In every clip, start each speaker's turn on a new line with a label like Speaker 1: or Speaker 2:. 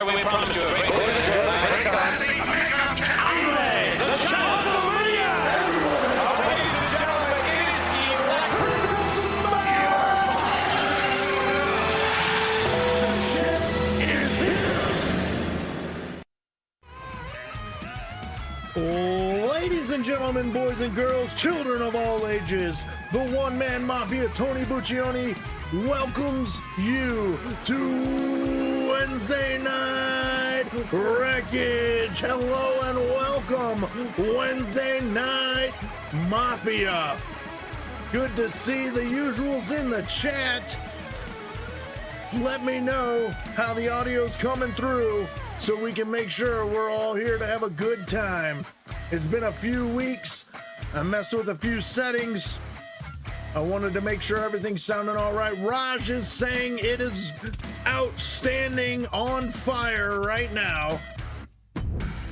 Speaker 1: We promise you a great classic mega Calvin, the show of the media. Ladies and gentlemen, it is
Speaker 2: Ladies and gentlemen, boys and girls, children of all ages, the one-man mafia, Tony Buccioni, welcomes you to Wednesday Night Wreckage. Hello and welcome, Wednesday Night Mafia. Good to see the usuals in the chat. Let me know how the audio's coming through so we can make sure we're all here to have a good time. It's been a few weeks. I messed with a few settings. I wanted to make sure everything's sounding all right. Raj is saying it is outstanding, on fire right now.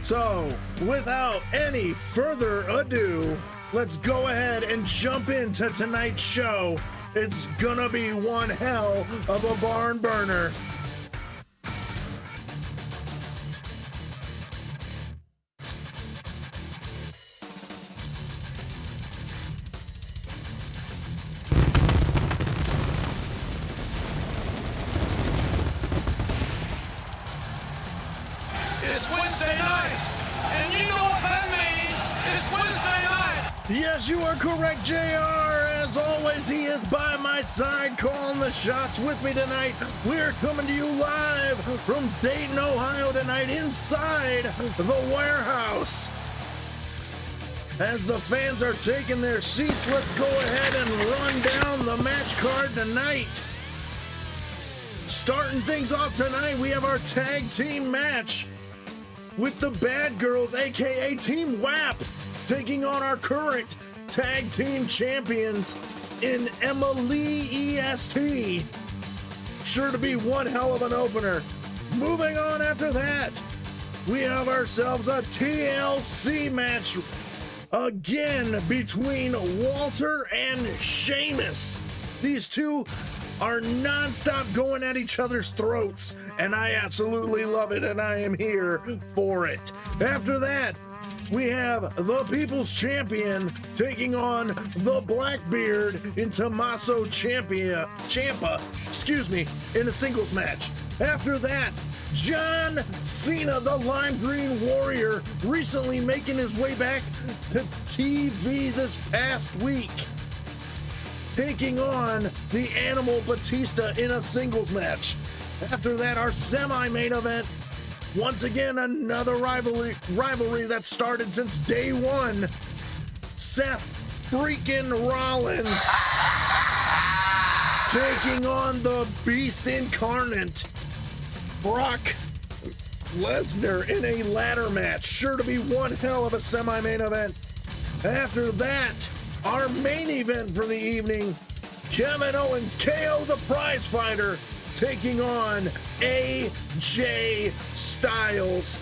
Speaker 2: So, without any further ado, let's go ahead and jump into tonight's show. It's gonna be one hell of a barn burner. Yes, you are correct, JR. As always, he is by my side calling the shots with me tonight. We're coming to you live from Dayton, Ohio tonight inside the warehouse. As the fans are taking their seats, let's go ahead and run down the match card tonight. Starting things off tonight, we have our tag team match with the Bad Girls, aka Team WAP, taking on our current tag team champions in Emily EST. Sure to be one hell of an opener. Moving on after that, we have ourselves a TLC match again between Walter and Sheamus. These two are non-stop going at each other's throats, and I absolutely love it, and I am here for it. After that, we have the People's Champion taking on the Blackbeard in Tommaso Ciampa, in a singles match. After that, John Cena, the Lime Green Warrior, recently making his way back to TV this past week, taking on the Animal Batista in a singles match. After that, our semi-main event, once again, another rivalry that started since day one. Seth freaking Rollins taking on the Beast Incarnate, Brock Lesnar, in a ladder match. Sure to be one hell of a semi-main event. After that, our main event for the evening, Kevin Owens, KO the Prize Fighter, taking on AJ Styles.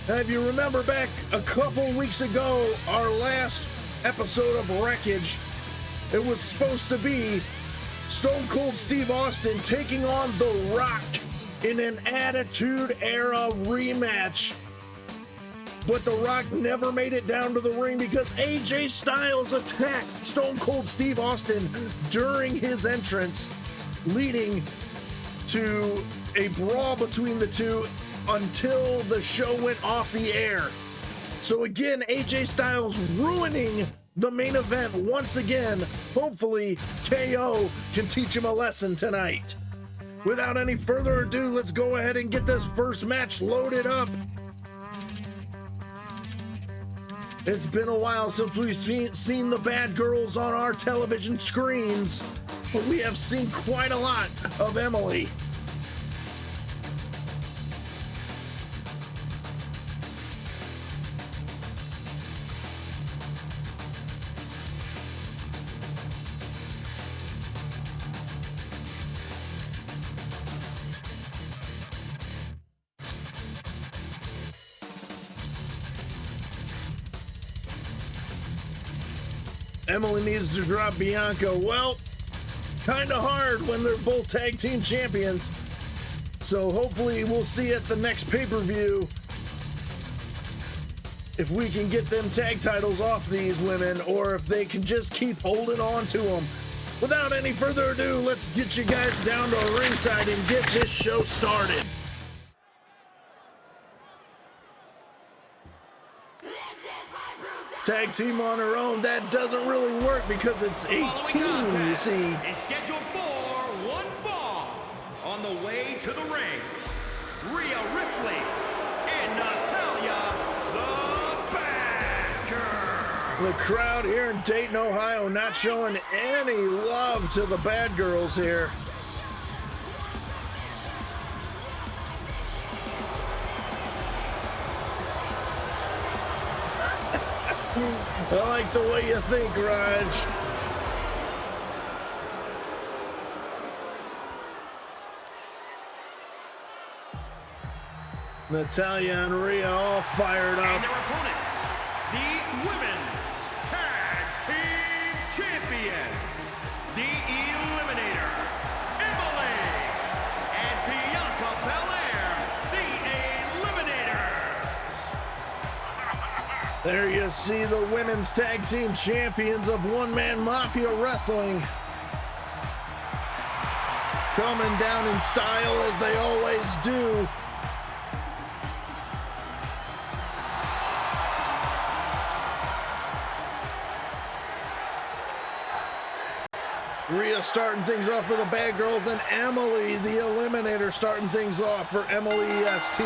Speaker 2: Now, if you remember back a couple weeks ago, our last episode of Wreckage, it was supposed to be Stone Cold Steve Austin taking on The Rock in an Attitude Era rematch. But The Rock never made it down to the ring because AJ Styles attacked Stone Cold Steve Austin during his entrance, leading to a brawl between the two until the show went off the air. So again, AJ Styles ruining the main event once again. Hopefully, KO can teach him a lesson tonight. Without any further ado, let's go ahead and get this first match loaded up. It's been a while since we've seen the Bad Girls on our television screens, but we have seen quite a lot of Emily. Emily needs to drop Bianca. Well, kind of hard when they're both tag team champions. So hopefully we'll see at the next pay-per-view if we can get them tag titles off these women, or if they can just keep holding on to them. Without any further ado, let's get you guys down to ringside and get this show started. Tag team on her own, that doesn't really work because it's 18, you see.
Speaker 1: Is scheduled for one fall. On the way to the ring, Rhea Ripley and Natalya, the Bad Girl.
Speaker 2: The crowd here in Dayton, Ohio, not showing any love to the Bad Girls here. I like the way you think, Raj. Natalya and Rhea all fired up.
Speaker 1: And their opponents, the Women's Tag Team Champions, the Eliminator, Emily, and Bianca Belair, the Eliminators.
Speaker 2: There you see the Women's Tag Team Champions of One Man Mafia Wrestling. Coming down in style as they always do. Rhea starting things off for the Bad Girls, and Emily, the Eliminator, starting things off for Emily EST.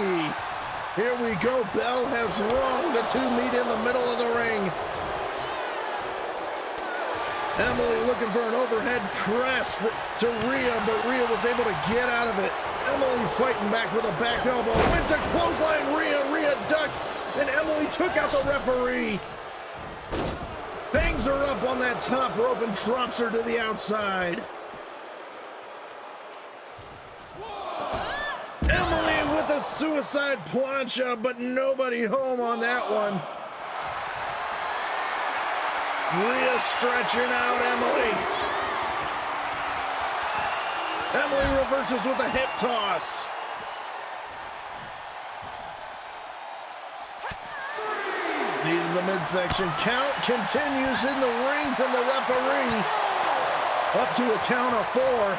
Speaker 2: Here we go. Bell has rung. The two meet in the middle of the ring. Emily looking for an overhead press to Rhea, but Rhea was able to get out of it. Emily fighting back with a back elbow. Went to clothesline Rhea. Rhea ducked, and Emily took out the referee. Bangs her up on that top rope and drops her to the outside. Emily with a suicide plancha, but nobody home on that one. Rhea stretching out Emily. Emily reverses with a hip toss. Needed the midsection. Count continues in the ring from the referee. Up to a count of 4.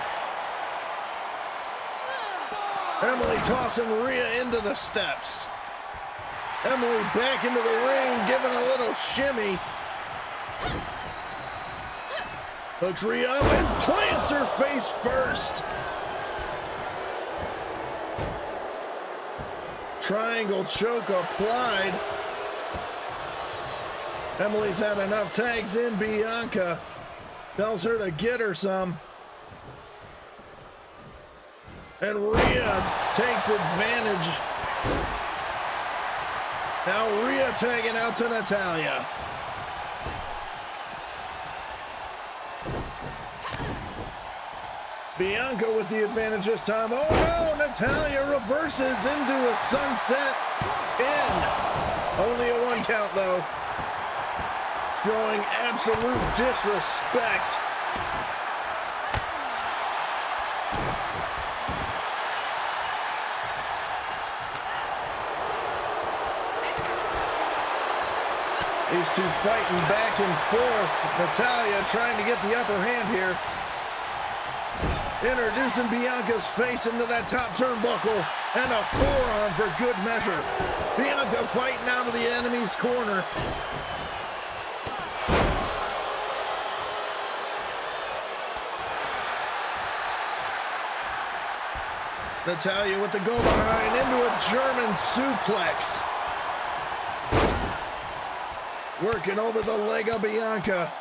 Speaker 2: Emily tossing Rhea into the steps. Emily back into the ring, giving a little shimmy. Hooks Rhea up and plants her face first. Triangle choke applied. Emily's had enough. Tags in Bianca. Tells her to get her some. And Rhea takes advantage. Now Rhea tagging out to Natalya. Bianca with the advantage this time. Oh no, Natalya reverses into a sunset pin. Only a 1 count though. Showing absolute disrespect. These two fighting back and forth. Natalya trying to get the upper hand here. Introducing Bianca's face into that top turnbuckle and a forearm for good measure. Bianca fighting out of the enemy's corner. Natalya with the go behind into a German suplex. Working over the leg of Bianca.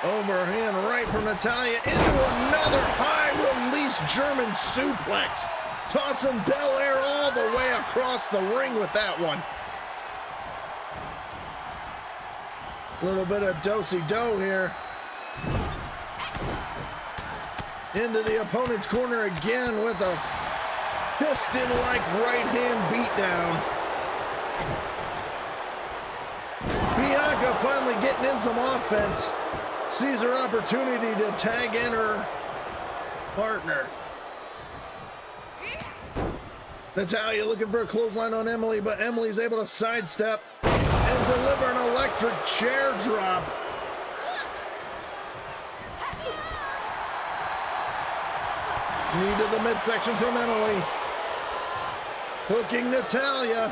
Speaker 2: Overhand right from Natalya into another high release German suplex. Tossing Belair all the way across the ring with that one. A little bit of do-si-do here. Into the opponent's corner again with a piston-like right hand beatdown. Bianca finally getting in some offense. sees her opportunity to tag in her partner. Natalya looking for a clothesline on Emily, but Emily's able to sidestep and deliver an electric chair drop. Knee to the midsection from Emily. Hooking Natalya.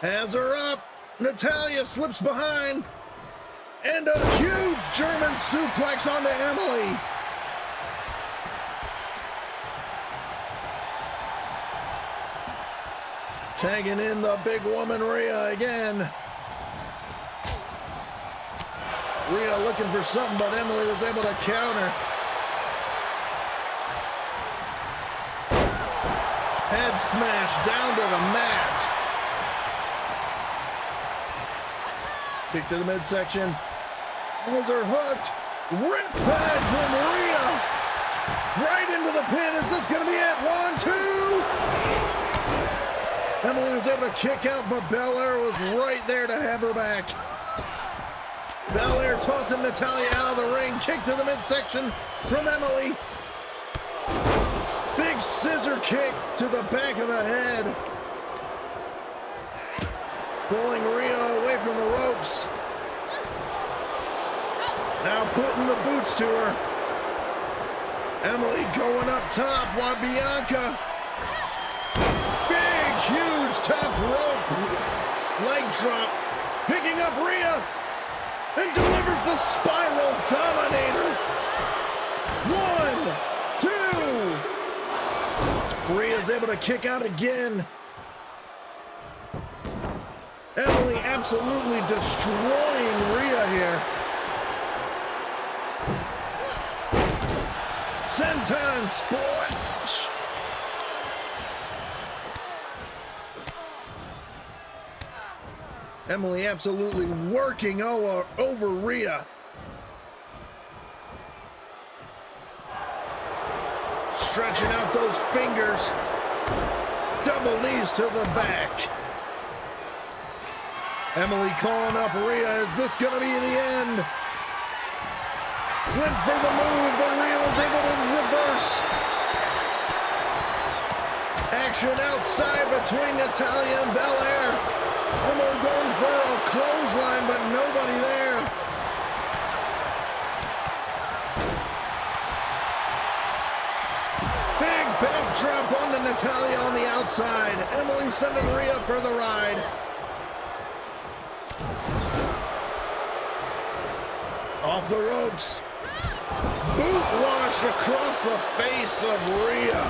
Speaker 2: Has her up. Natalya slips behind. And a huge German suplex onto Emily. Tagging in the big woman Rhea again. Rhea looking for something, but Emily was able to counter. Head smash down to the mat. Kick to the midsection. Has her hooked. Riptide from Rhea. Right into the pin. Is this going to be it? 1, 2. Emily was able to kick out, but Belair was right there to have her back. Belair tossing Natalya out of the ring. Kick to the midsection from Emily. Big scissor kick to the back of the head. Pulling Rhea away from the ropes. Now putting the boots to her. Emily going up top while Bianca. Big, huge top rope leg drop. Picking up Rhea. And delivers the Spiral Dominator. 1, 2. Rhea's able to kick out again. Emily absolutely destroying Rhea here. Senton splash. Emily absolutely working over Rhea. Stretching out those fingers. Double knees to the back. Emily calling up Rhea. Is this going to be the end? Went for the move, but Rhea was able to reverse. Action outside between Natalya and Belair. Emily going for a clothesline, but nobody there. Big backdrop onto Natalya on the outside. Emily sending Rhea for the ride. Off the ropes. Boot wash across the face of Rhea.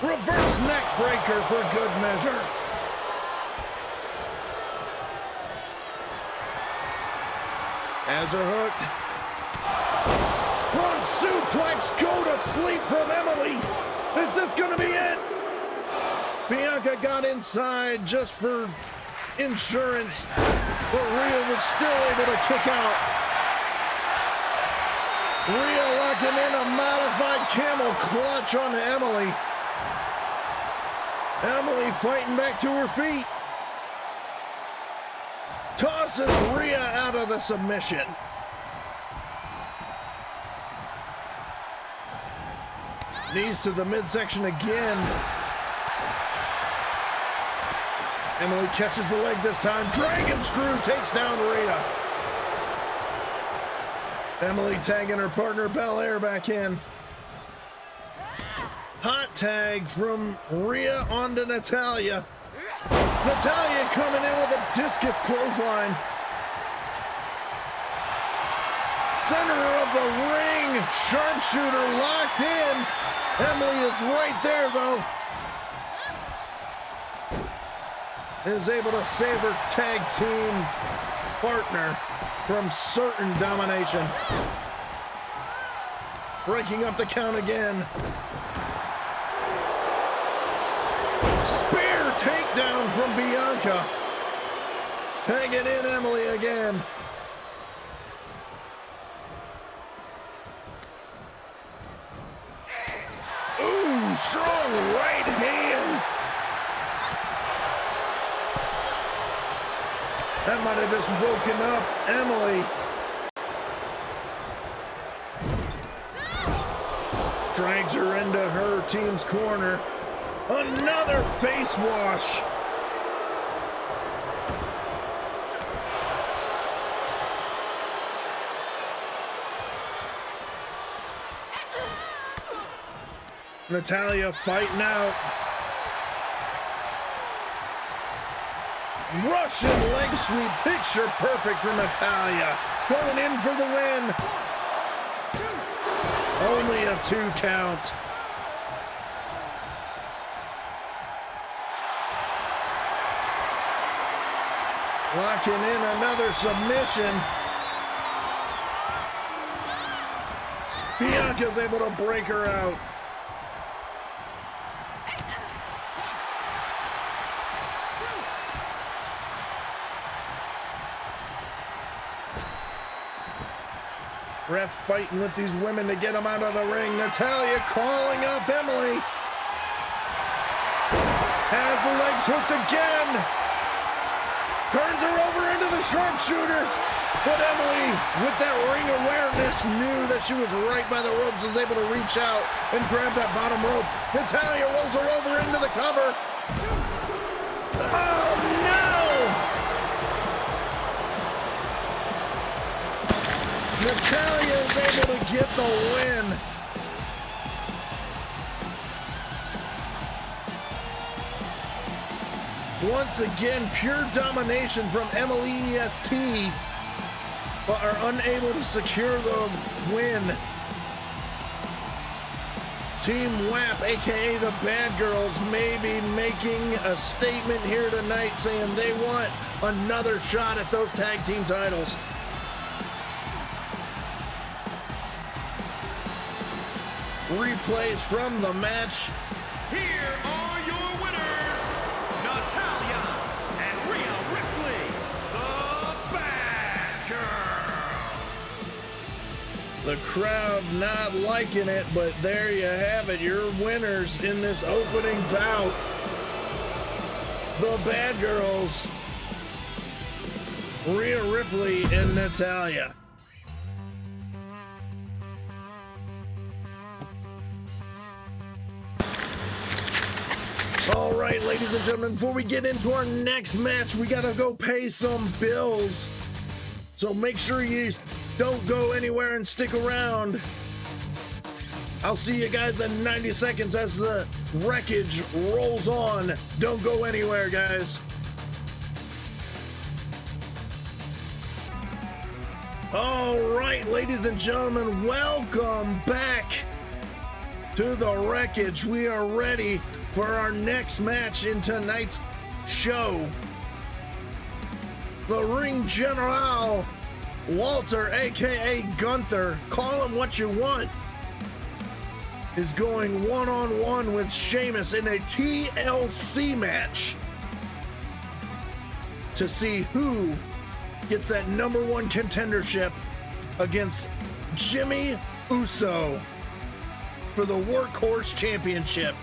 Speaker 2: Reverse neck breaker for good measure. As her hooked. Front suplex, go to sleep from Emily. Is this going to be it? Bianca got inside just for insurance, but Rhea was still able to kick out. Rhea locking in a modified camel clutch on Emily. Emily fighting back to her feet. Tosses Rhea out of the submission. Knees to the midsection again. Emily catches the leg this time. Dragon screw takes down Rhea. Emily tagging her partner Belair back in. Hot tag from Rhea onto Natalya. Natalya coming in with a discus clothesline. Center of the ring. Sharpshooter locked in. Emily is right there though. Is able to save her tag team partner from certain domination. Breaking up the count again. Spear takedown from Bianca. Tagging in Emily again. Ooh, strong right hand. That might have just woken up Emily. Drags her into her team's corner. Another face wash. Natalya fighting out. Russian leg sweep, picture perfect for Natalya. Going in for the win. Only a 2 count. Locking in another submission. Bianca's able to break her out. Ref fighting with these women to get them out of the ring. Natalya calling up Emily. Has the legs hooked again. Turns her over into the sharpshooter. But Emily, with that ring awareness, knew that she was right by the ropes, was able to reach out and grab that bottom rope. Natalya rolls her over into the cover. Oh, no! Natalya is able to get the win. Once again, pure domination from Emily EST, but are unable to secure the win. Team WAP, aka the Bad Girls, may be making a statement here tonight saying they want another shot at those tag team titles. Replays from the match.
Speaker 1: Here are your winners, Natalya and Rhea Ripley, the Bad Girls.
Speaker 2: The crowd not liking it, but there you have it. Your winners in this opening bout. The Bad Girls, Rhea Ripley and Natalya. All right, ladies and gentlemen, before we get into our next match, we gotta go pay some bills. So make sure you don't go anywhere and stick around. I'll see you guys in 90 seconds as the Wreckage rolls on. Don't go anywhere, guys. All right, ladies and gentlemen, welcome back to the Wreckage. We are ready for our next match in tonight's show. The Ring General, Walter, aka Gunther, call him what you want, is going one-on-one with Sheamus in a TLC match to see who gets that #1 contendership against Jimmy Uso for the Workhorse Championship.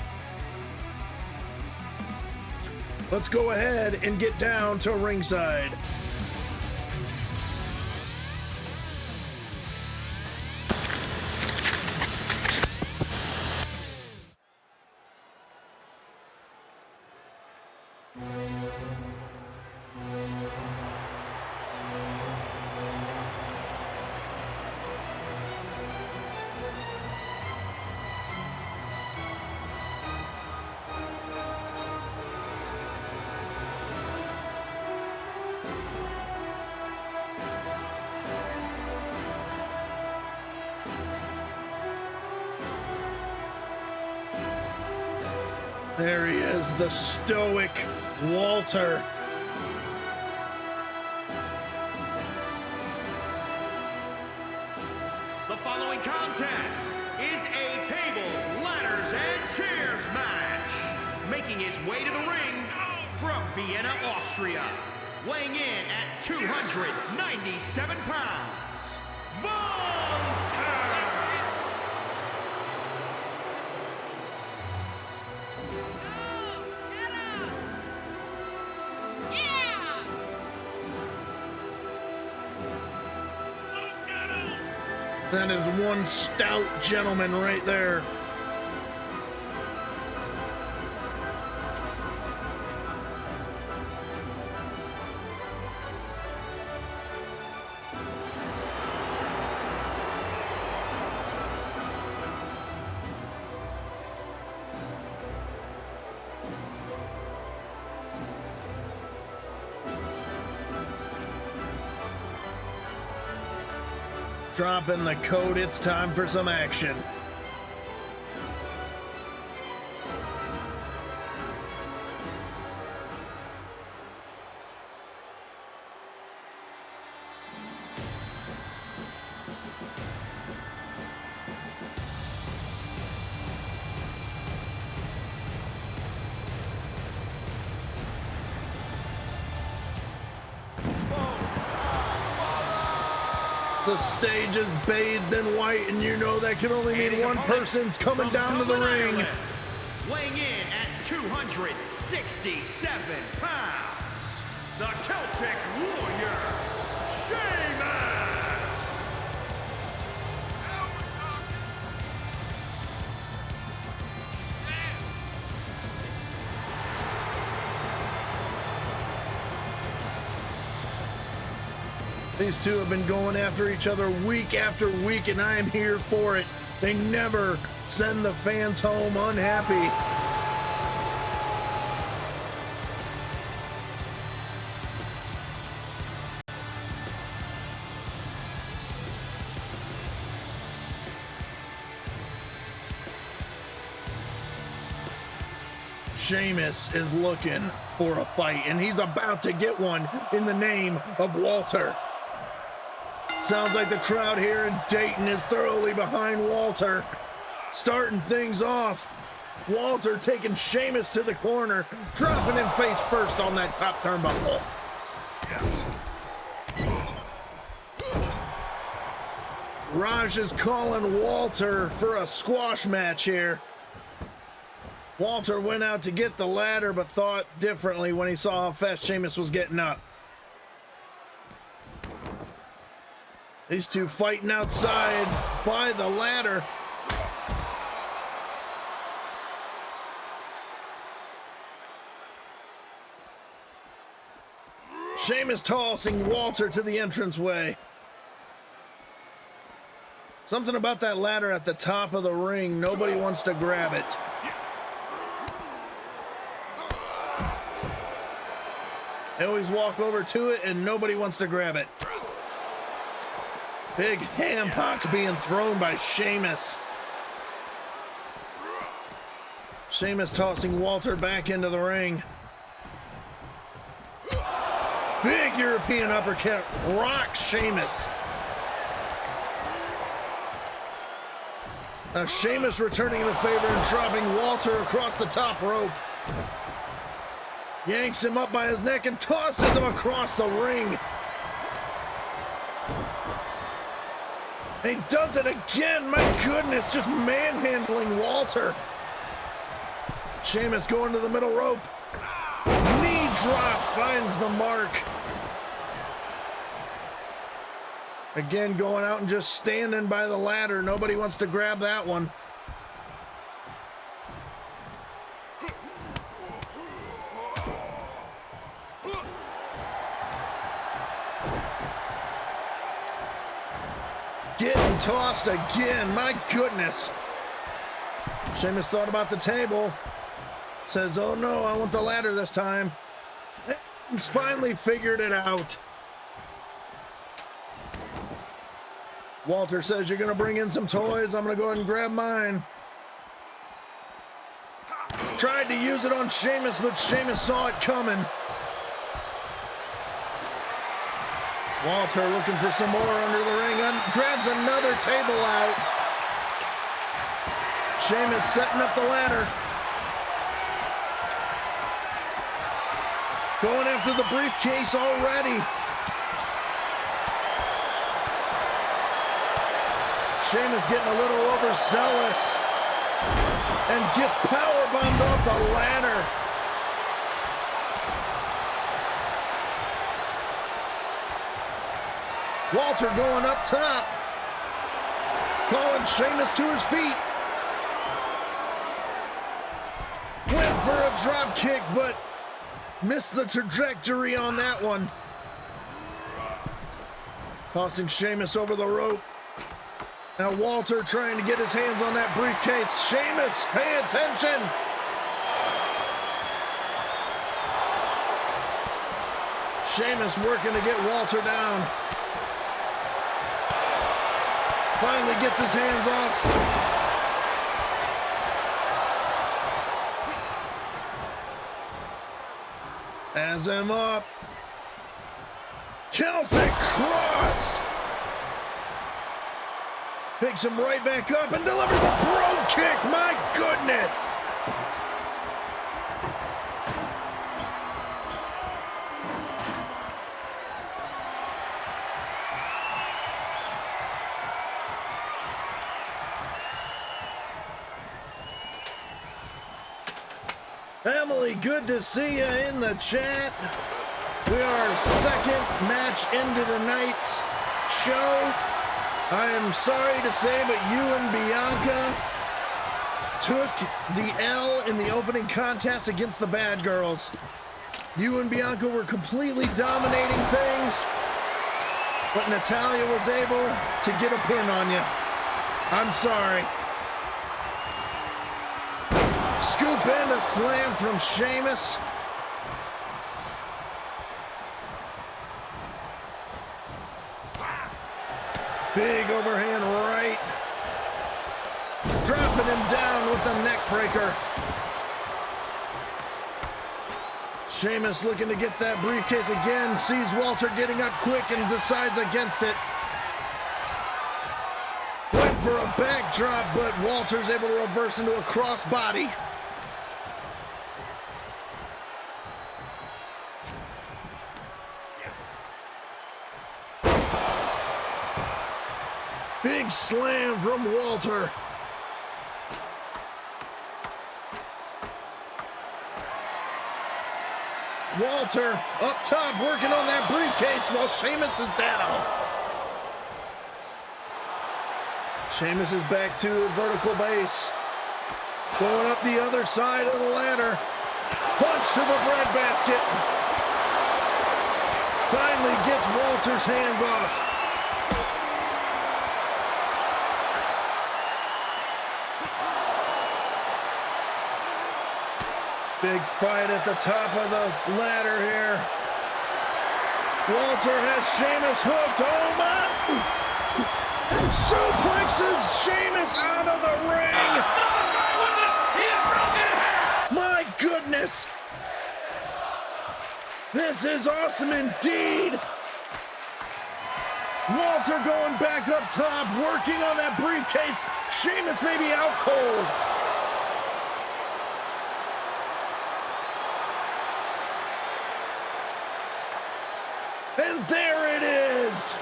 Speaker 2: Let's go ahead and get down to ringside. There he is, the stoic Walter.
Speaker 1: The following contest is a tables, ladders, and chairs match. Making his way to the ring from Vienna, Austria. Weighing in at 297 pounds, Walter!
Speaker 2: That is one stout gentleman right there. Dropping the code, it's time for some action. The stage is bathed in white, and you know that can only mean one person's coming down to the ring.
Speaker 1: Weighing in at 267 pounds, the Celtic Warrior, Sheamus!
Speaker 2: These two have been going after each other week after week, and I am here for it. They never send the fans home unhappy. Sheamus is looking for a fight, and he's about to get one in the name of Walter. Sounds like the crowd here in Dayton is thoroughly behind Walter. Starting things off, Walter taking Sheamus to the corner, dropping him face first on that top turnbuckle. Raj is calling Walter for a squash match here. Walter went out to get the ladder, but thought differently when he saw how fast Sheamus was getting up. These two fighting outside by the ladder. Sheamus tossing Walter to the entranceway. Something about that ladder at the top of the ring, nobody wants to grab it. They always walk over to it and nobody wants to grab it. Big ham hocks being thrown by Sheamus. Sheamus tossing Walter back into the ring. Big European uppercut rocks Sheamus. Now Sheamus returning the favor and dropping Walter across the top rope. Yanks him up by his neck and tosses him across the ring. He does it again, my goodness, just manhandling Walter. Sheamus going to the middle rope. Knee drop finds the mark. Again, going out and just standing by the ladder. Nobody wants to grab that one. Getting tossed again, my goodness. Sheamus thought about the table. Says, oh no, I want the ladder this time. He's finally figured it out. Walter says, you're gonna bring in some toys, I'm gonna go ahead and grab mine. Tried to use it on Sheamus, but Sheamus saw it coming. Walter looking for some more under the ring, grabs another table out. Sheamus setting up the ladder. Going after the briefcase already. Sheamus getting a little overzealous and gets powerbombed off the ladder. Walter going up top. calling Sheamus to his feet. Went for a drop kick, but missed the trajectory on that one. Tossing Sheamus over the rope. Now Walter trying to get his hands on that briefcase. Sheamus, pay attention. Sheamus working to get Walter down. Finally gets his hands off. Has him up. Celtic cross. Picks him right back up and delivers a brogue kick. My goodness. Emily, good to see you in the chat. We are second match into the night's show. I am sorry to say, but you and Bianca took the L in the opening contest against the Bad Girls. You and Bianca were completely dominating things, but Natalya was able to get a pin on you. I'm sorry. Scoop in a slam from Sheamus. Big overhand right. Dropping him down with the neck breaker. Sheamus looking to get that briefcase again. Sees Walter getting up quick and decides against it. Went for a backdrop, but Walter's able to reverse into a crossbody. Big slam from Walter. Walter up top working on that briefcase while Sheamus is down. Sheamus is back to vertical base. Going up the other side of the ladder. Punch to the breadbasket. Finally gets Walter's hands off. Big fight at the top of the ladder here. Walter has Sheamus hooked. Oh my! And suplexes Sheamus out of the ring. My goodness! This is awesome indeed. Walter going back up top, working on that briefcase. Sheamus may be out cold. And there it is!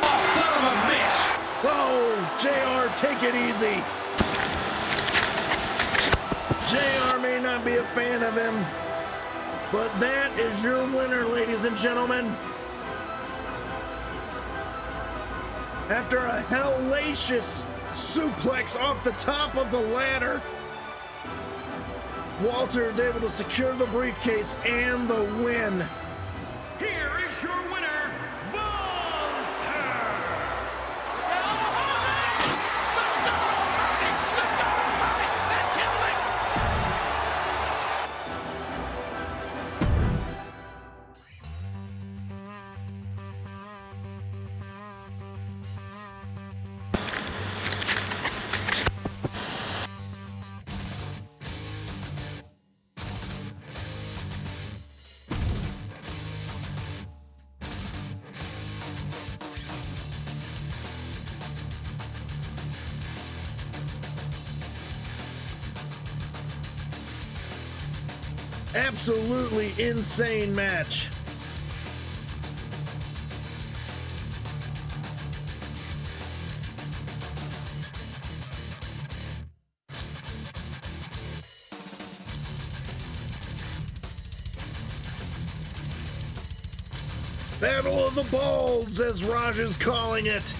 Speaker 1: Oh, son of a bitch!
Speaker 2: Oh, JR, take it easy. JR may not be a fan of him, but that is your winner, ladies and gentlemen. After a hellacious suplex off the top of the ladder, Walter is able to secure the briefcase and the win.
Speaker 1: Here is your winner, Walter!
Speaker 2: Absolutely insane match. Battle of the Balls, as Raj is calling it.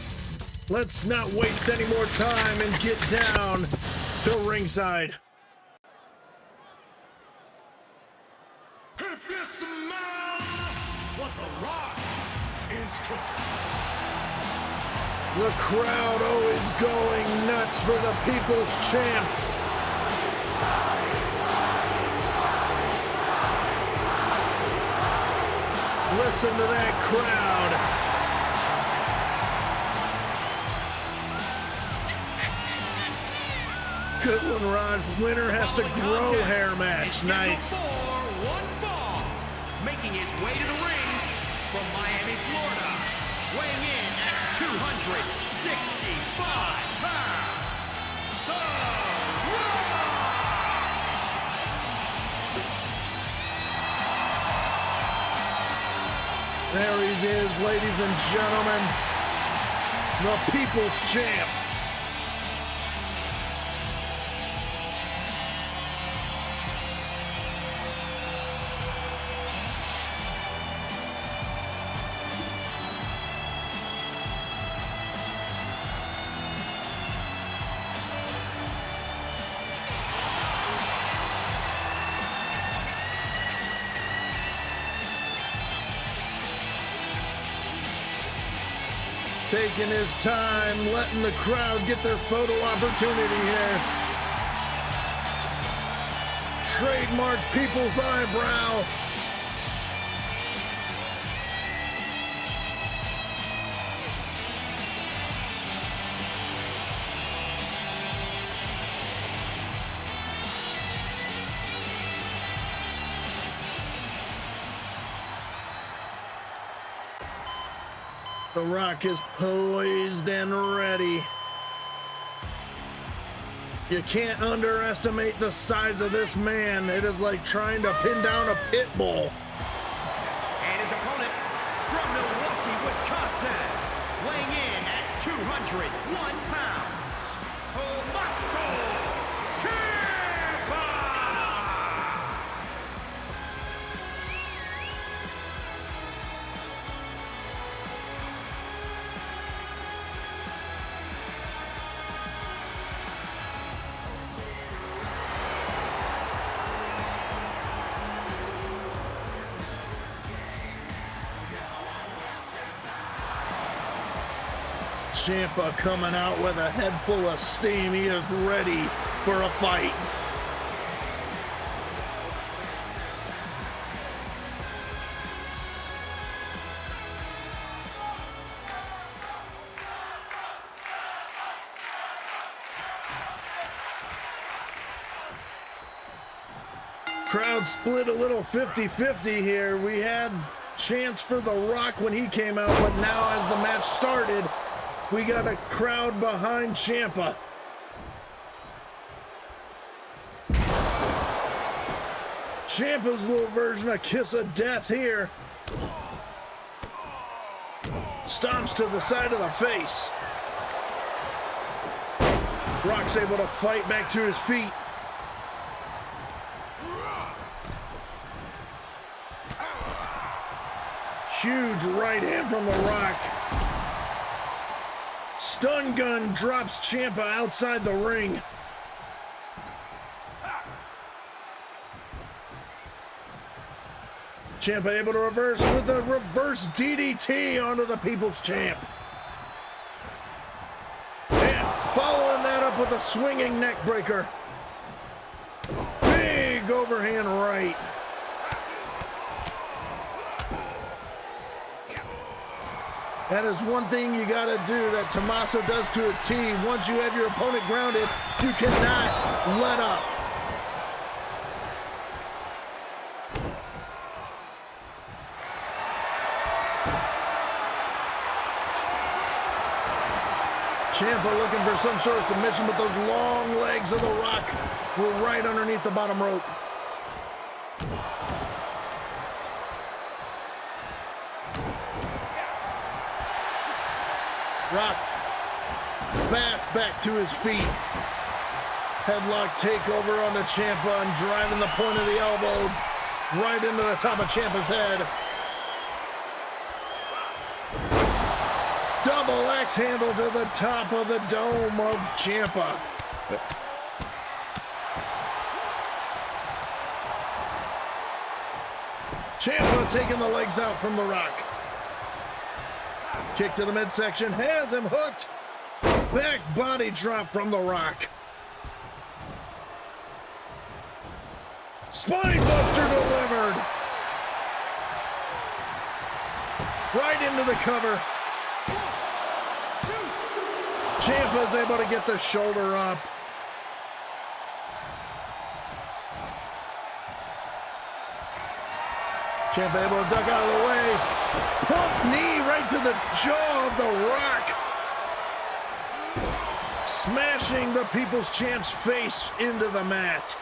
Speaker 2: Let's not waste any more time and get down to ringside.
Speaker 3: If you smell what the Rock is cooking.
Speaker 2: The crowd always going nuts for the People's Champ. Listen to that crowd. Good one, Raj. Winner has to grow hair match. Nice.
Speaker 1: One fall, making his way to the ring from Miami, Florida, weighing in at 265 pounds, The Rock!
Speaker 2: There he is, ladies and gentlemen. The People's Champ. Taking his time, letting the crowd get their photo opportunity here. Trademark People's Eyebrow. The Rock is poised and ready. You can't underestimate the size of this man. It is like trying to pin down a pit bull.
Speaker 1: And his opponent from Milwaukee, Wisconsin, weighing in at 201 pounds, Tommaso Ciampa!
Speaker 2: Ciampa coming out with a head full of steam. He is ready for a fight. Crowd split a little 50-50 here. We had chance for The Rock when he came out, but now as the match started, we got a crowd behind Ciampa. Ciampa's little version of kiss of death here. Stomps to the side of the face. Rock's able to fight back to his feet. Huge right hand from The Rock. Stun gun drops Ciampa outside the ring. Ciampa able to reverse with a reverse DDT onto the People's Champ. And following that up with a swinging neck breaker. Big overhand right. That is one thing you got to do that Tommaso does to a T. Once you have your opponent grounded, you cannot let up. Ciampa looking for some sort of submission, but those long legs of The Rock were right underneath the bottom rope. Rock fast back to his feet. Headlock takeover on the Ciampa and driving the point of the elbow right into the top of Ciampa's head. Double Double axe handle to the top of the dome of Ciampa. Ciampa taking the legs out from The Rock. Kick to the midsection, has him hooked. Back body drop from The Rock. Spine buster delivered. Right into the cover. Ciampa's able to get the shoulder up. Ciampa able to duck out of the way. Pump knee right to the jaw of The Rock. Smashing the People's Champ's face into the mat.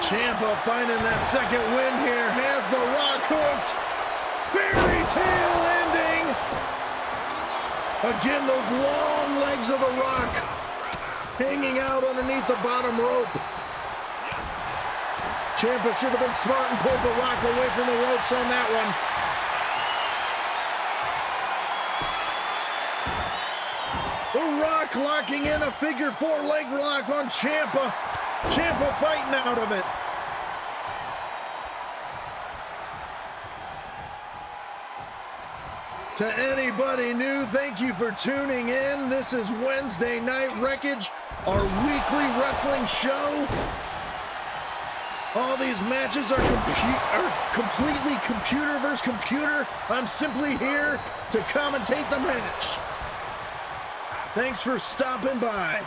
Speaker 2: Ciampa finding that second win here, has The Rock hooked. Fairy tale ending. Again, those long legs of The Rock hanging out underneath the bottom rope. Ciampa should have been smart and pulled The Rock away from the ropes on that one. The Rock locking in a figure four leg lock on Ciampa. Ciampa fighting out of it. To anybody new, thank you for tuning in. This is Wednesday Night Wreckage, our weekly wrestling show. All these matches are completely computer versus computer. I'm simply here to commentate the match. Thanks for stopping by.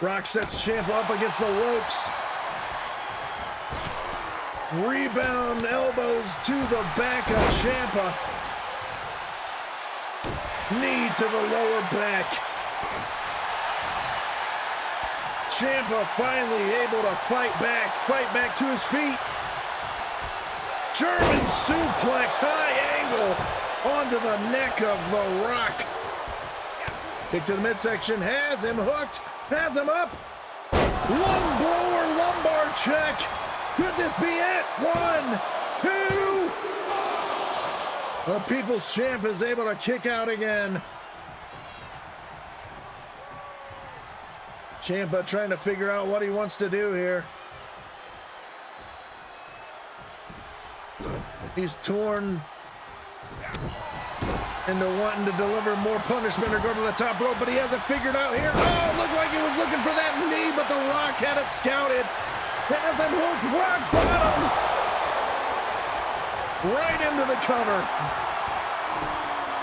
Speaker 2: Rock sets Ciampa up against the ropes. Rebound elbows to the back of Ciampa. Knee to the lower back. Ciampa finally able to fight back to his feet. German suplex, high angle onto the neck of The Rock. Kick to the midsection, has him hooked, has him up. Lung blower, lumbar check. Could this be it? 1, 2. The People's Champ is able to kick out again. Ciampa trying to figure out what he wants to do here. He's torn into wanting to deliver more punishment or go to the top rope, but he hasn't figured out here. Oh, looked like he was looking for that knee, but The Rock had it scouted. Has him hooked, rock bottom. Right into the cover.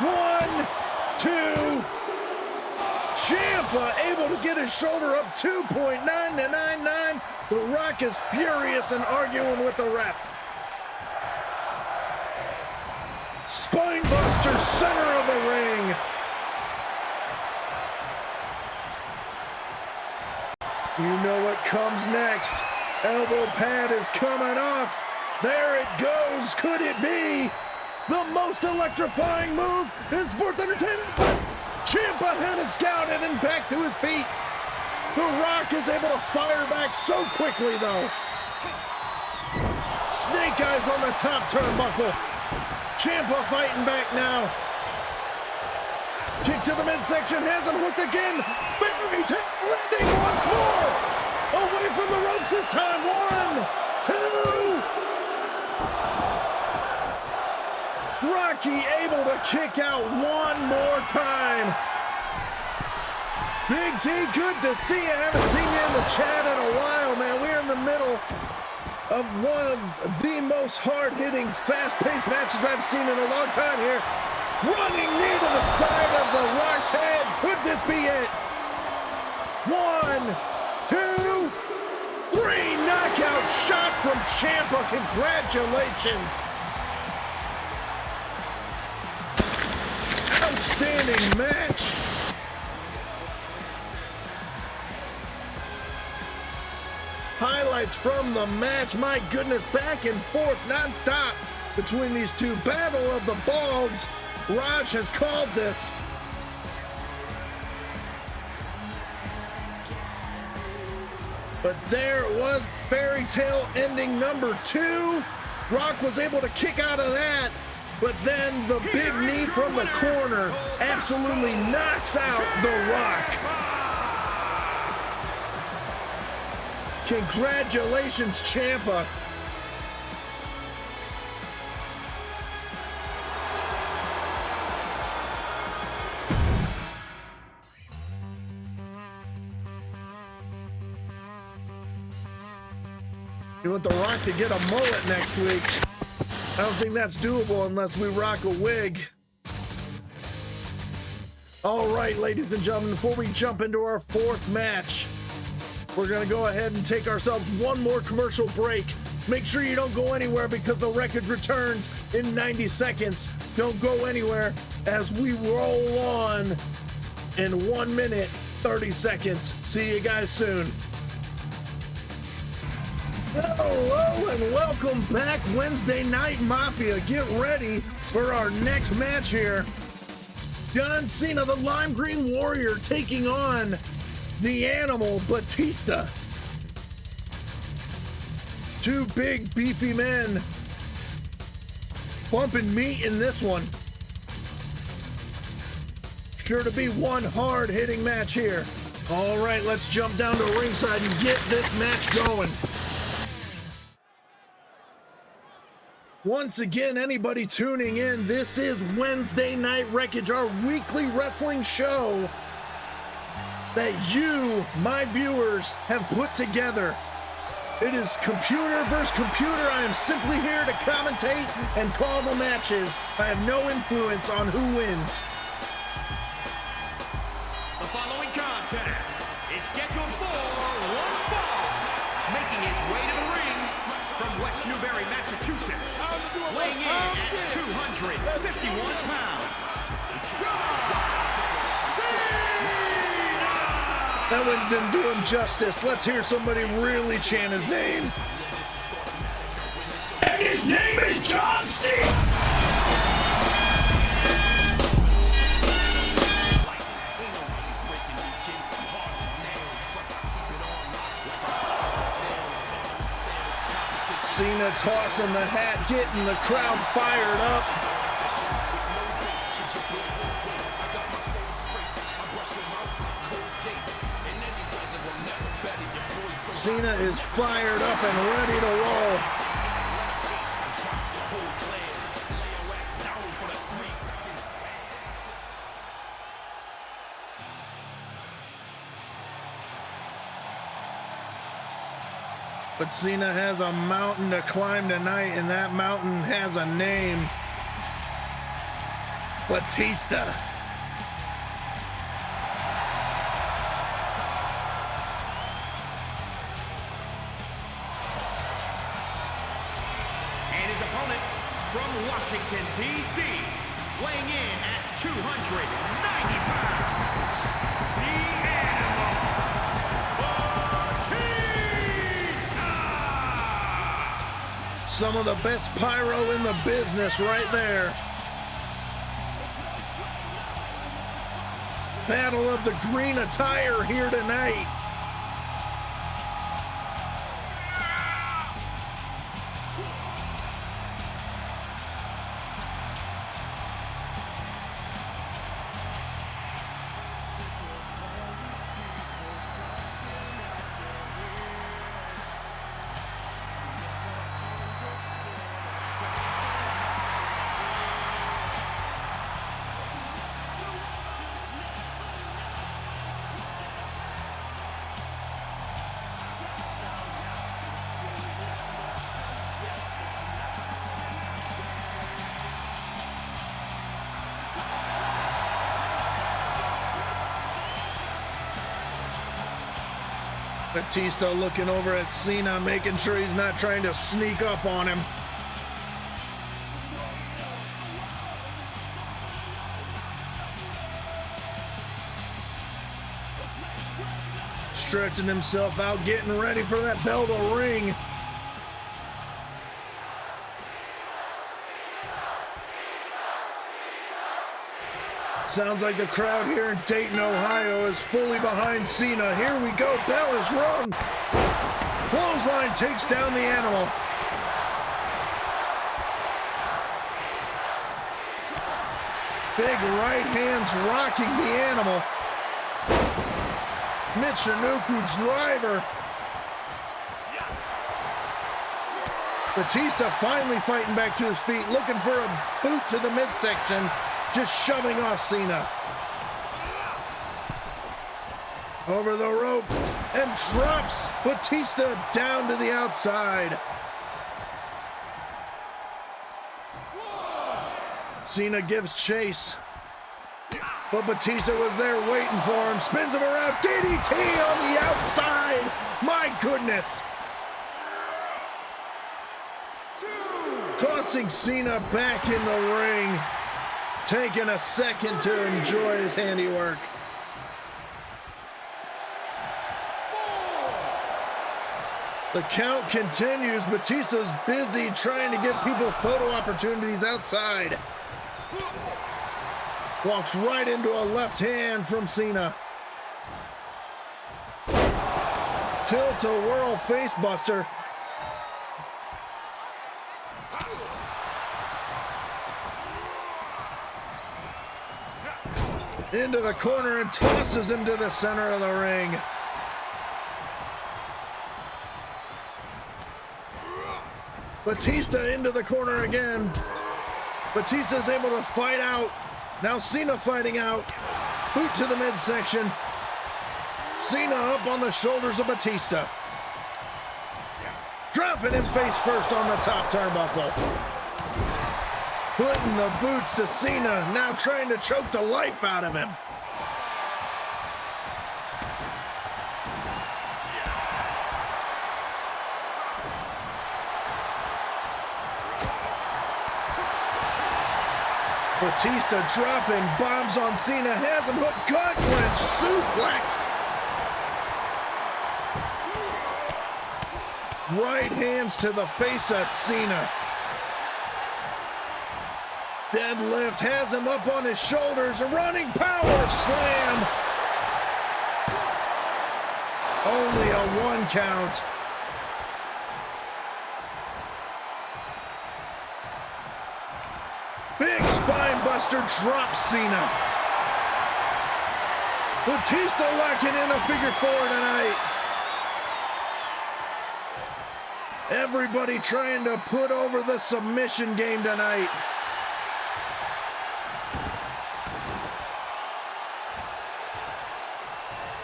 Speaker 2: 1, 2. Ciampa able to get his shoulder up 2.9 to 99. The Rock is furious and arguing with the ref. Spinebuster, center of the ring. You know what comes next. Elbow pad is coming off. There it goes. Could it be the most electrifying move in sports entertainment? But Ciampa had it scouted and back to his feet. The Rock is able to fire back so quickly, though. Snake eyes on the top turnbuckle. Ciampa fighting back now. Kick to the midsection, has him hooked again. Fairy tale landing once more. Away from the ropes this time. 1, 2. Rocky able to kick out one more time. Big T, good to see you. I haven't seen you in the chat in a while, man. We're in the middle of one of the most hard-hitting, fast-paced matches I've seen in a long time here. Running knee to the side of The Rock's head. Could this be it? 1, 2, 3. Knockout shot from Ciampa. Congratulations. Outstanding match. Highlights from the match. My goodness, back and forth non-stop between these two. Battle of the Balls. Raj has called this. But there it was, fairy tale ending number 2. Rock was able to kick out of that, but then the big knee from the corner absolutely knocks out The Rock. Congratulations, Ciampa. You want The Rock to get a mullet next week. I don't think that's doable unless we rock a wig. All right, ladies and gentlemen, before we jump into our 4th match, we're gonna go ahead and take ourselves one more commercial break. Make sure you don't go anywhere because the Wreckage returns in 90 seconds. Don't go anywhere as we roll on in 1 minute, 30 seconds. See you guys soon. Hello and welcome back, Wednesday Night Mafia. Get ready for our next match here. John Cena, the Lime Green Warrior, taking on the Animal, Batista. Two big, beefy men bumping meat in this one. Sure to be one hard-hitting match here. All right, let's jump down to ringside and get this match going. Once again, anybody tuning in, this is Wednesday Night Wreckage, our weekly wrestling show that you, my viewers, have put together. It is computer versus computer. I am simply here to commentate and call the matches. I have no influence on who wins.
Speaker 1: The following contest is scheduled for one fall. Making his way to the ring from West Newbury, Massachusetts. Weighing in at 251 pounds.
Speaker 2: That one didn't do him justice. Let's hear somebody really chant his name.
Speaker 3: And his name is John Cena!
Speaker 2: Cena tossing the hat, getting the crowd fired up. Cena is fired up and ready to roll. But Cena has a mountain to climb tonight, and that mountain has a name. Batista.
Speaker 1: And his opponent from Washington, D.C., weighing in at 290 pounds, the Animal, Batista!
Speaker 2: Some of the best pyro in the business right there. Battle of the green attire here tonight. Batista looking over at Cena, making sure he's not trying to sneak up on him. Stretching himself out, getting ready for that bell to ring. Sounds like the crowd here in Dayton, Ohio is fully behind Cena. Here we go, bell is rung. Clothesline takes down the animal. Big right hands rocking the animal. Michinoku driver. Batista finally fighting back to his feet, looking for a boot to the midsection, just shoving off Cena. Over the rope and drops Batista down to the outside. Cena gives chase, but Batista was there waiting for him. Spins him around, DDT on the outside. My goodness. Tossing Cena back in the ring, taking a second to enjoy his handiwork. The count continues. Batista's busy trying to give people photo opportunities outside. Walks right into a left hand from Cena. Tilt-a-whirl facebuster. Into the corner and tosses him to the center of the ring. Batista into the corner again. Batista's able to fight out. Now Cena fighting out. Boot to the midsection. Cena up on the shoulders of Batista. Dropping him face first on the top turnbuckle. Putting the boots to Cena, now trying to choke the life out of him. Batista dropping bombs on Cena, has him hooked, gut wrench, suplex. Right hands to the face of Cena. Deadlift has him up on his shoulders, a running power slam. Only a 1 count. Big spine buster drops Cena. Batista locking in a figure 4 tonight. Everybody trying to put over the submission game tonight.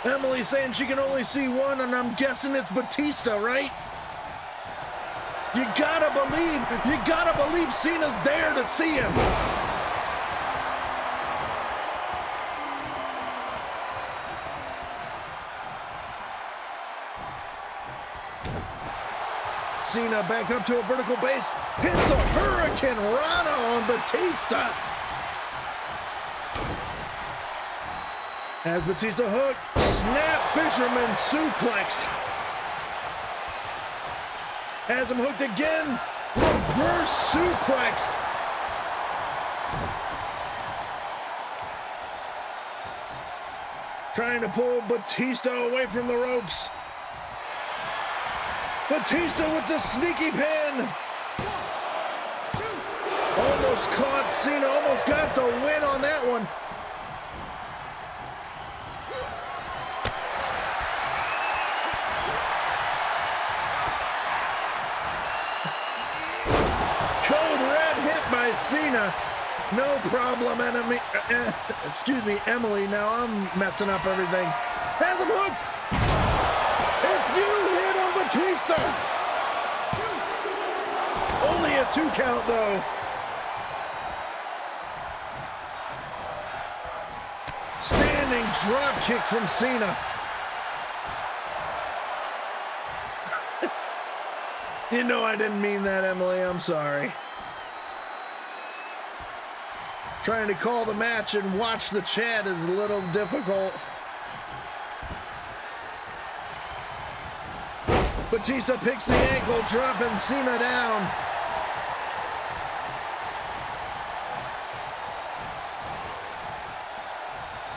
Speaker 2: Emily saying she can only see one, and I'm guessing it's Batista, right? You gotta believe Cena's there to see him. Cena back up to a vertical base, hits a Hurricane Rana on Batista. As Batista hooked, snap fisherman suplex. Has him hooked again, reverse suplex. Trying to pull Batista away from the ropes. Batista with the sneaky pin. Almost caught Cena, almost got the win on that one. By Cena, no problem, enemy. Excuse me, Emily. Now I'm messing up everything. Has him hooked. If you hit on Batista, only a 2 count though. Standing drop kick from Cena. You know I didn't mean that, Emily. I'm sorry. Trying to call the match and watch the chat is a little difficult. Batista picks the ankle, dropping Cena down.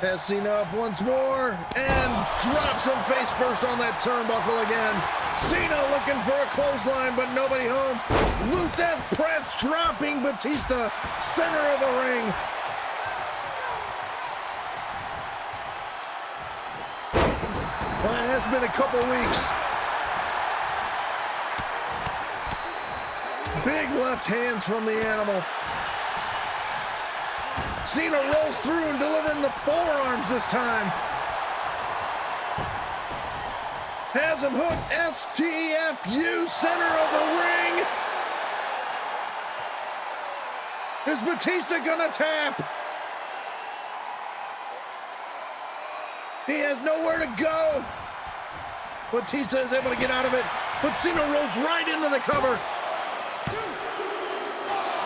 Speaker 2: Has Cena up once more and drops him face first on that turnbuckle again. Cena looking for a clothesline, but nobody home. Luthez press dropping Batista, center of the ring. Well, it has been a couple weeks. Big left hands from the animal. Cena rolls through and delivering the forearms this time. Has him hooked. STFU, center of the ring. Is Batista gonna tap? He has nowhere to go. Batista is able to get out of it, but Cena rolls right into the cover.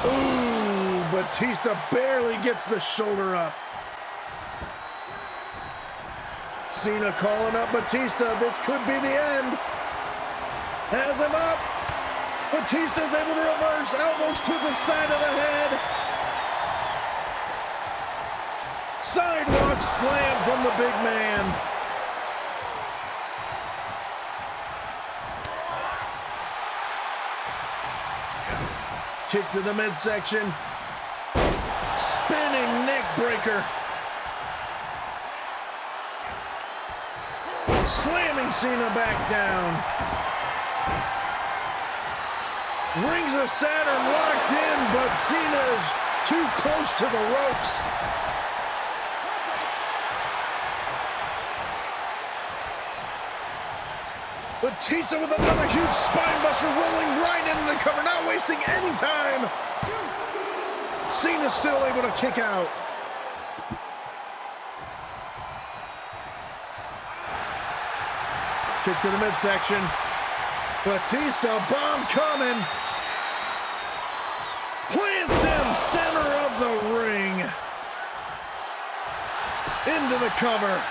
Speaker 2: Ooh, Batista barely gets the shoulder up. Cena calling up Batista. This could be the end. Has him up. Batista's able to reverse. Elbows to the side of the head. Sidewalk slam from the big man. Kick to the midsection. Spinning neck breaker. Slamming Cena back down. Rings of Saturn locked in, but Cena is too close to the ropes. Batista with another huge spine buster, rolling right into the cover, not wasting any time. Cena's still able to kick out. Kick to the midsection. Batista, bomb coming. Plants him, center of the ring. Into the cover.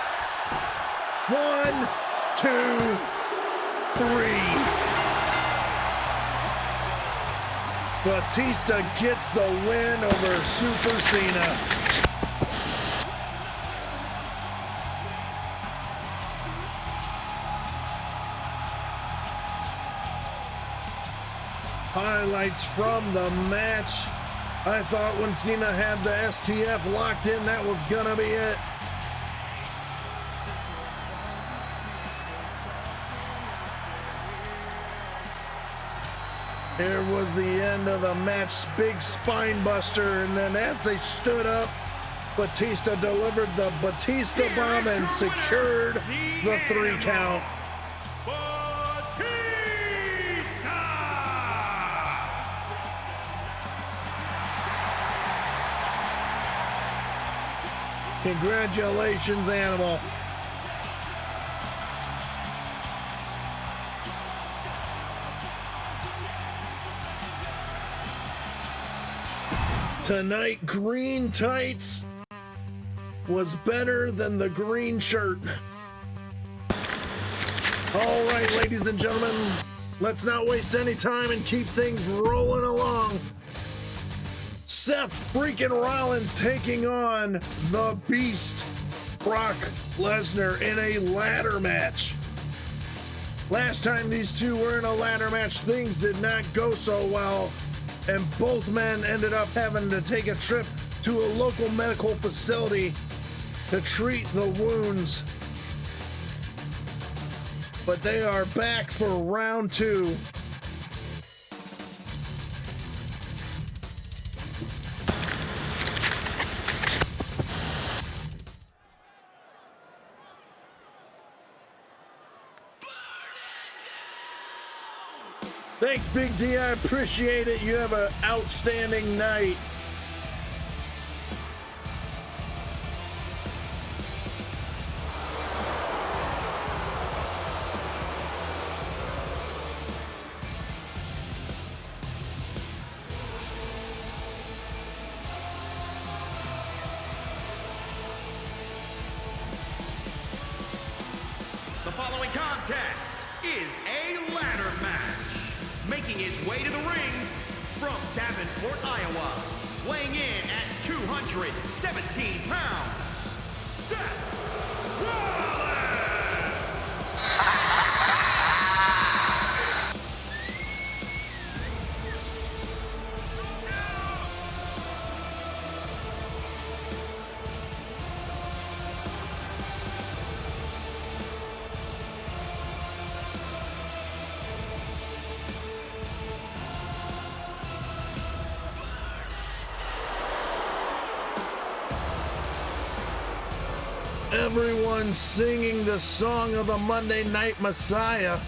Speaker 2: 1, 2, 3. Batista gets the win over Super Cena. Highlights from the match. I thought when Cena had the STF locked in, that was gonna be it. Here was the end of the match, big spine buster, and then as they stood up, Batista delivered the Batista bomb and secured the 3 count. Congratulations, Animal. Tonight, green tights was better than the green shirt. All right, ladies and gentlemen, let's not waste any time and keep things rolling along. Seth freaking Rollins taking on the Beast, Brock Lesnar, in a ladder match. Last time these two were in a ladder match, things did not go so well, and both men ended up having to take a trip to a local medical facility to treat the wounds. But they are back for round 2. Thanks, Big D. I appreciate it. You have an outstanding night.
Speaker 1: The following contest is a ladder match. Making his way to the ring from Davenport, Iowa, weighing in at 217 pounds, Seth Rollins.
Speaker 2: Everyone singing the song of the Monday Night Messiah.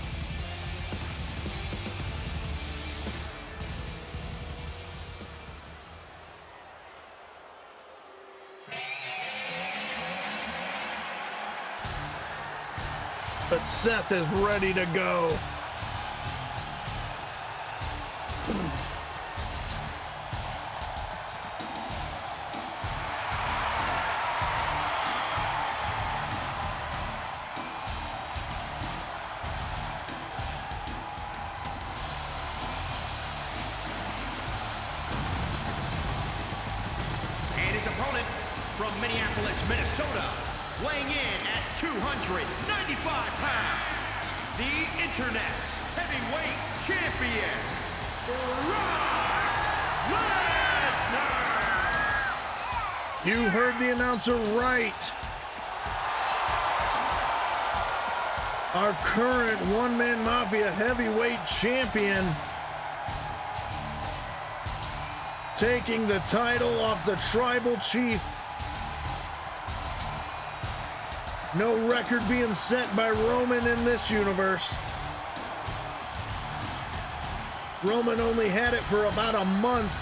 Speaker 2: But Seth is ready to go.
Speaker 1: And his opponent from Minneapolis, Minnesota, weighing in at 295 pounds, the Internet's heavyweight champion, Brock Lesnar!
Speaker 2: You heard the announcer right. Our current one-man mafia heavyweight champion taking the title off the tribal chief. No record being set by Roman in this universe. Roman only had it for about a month,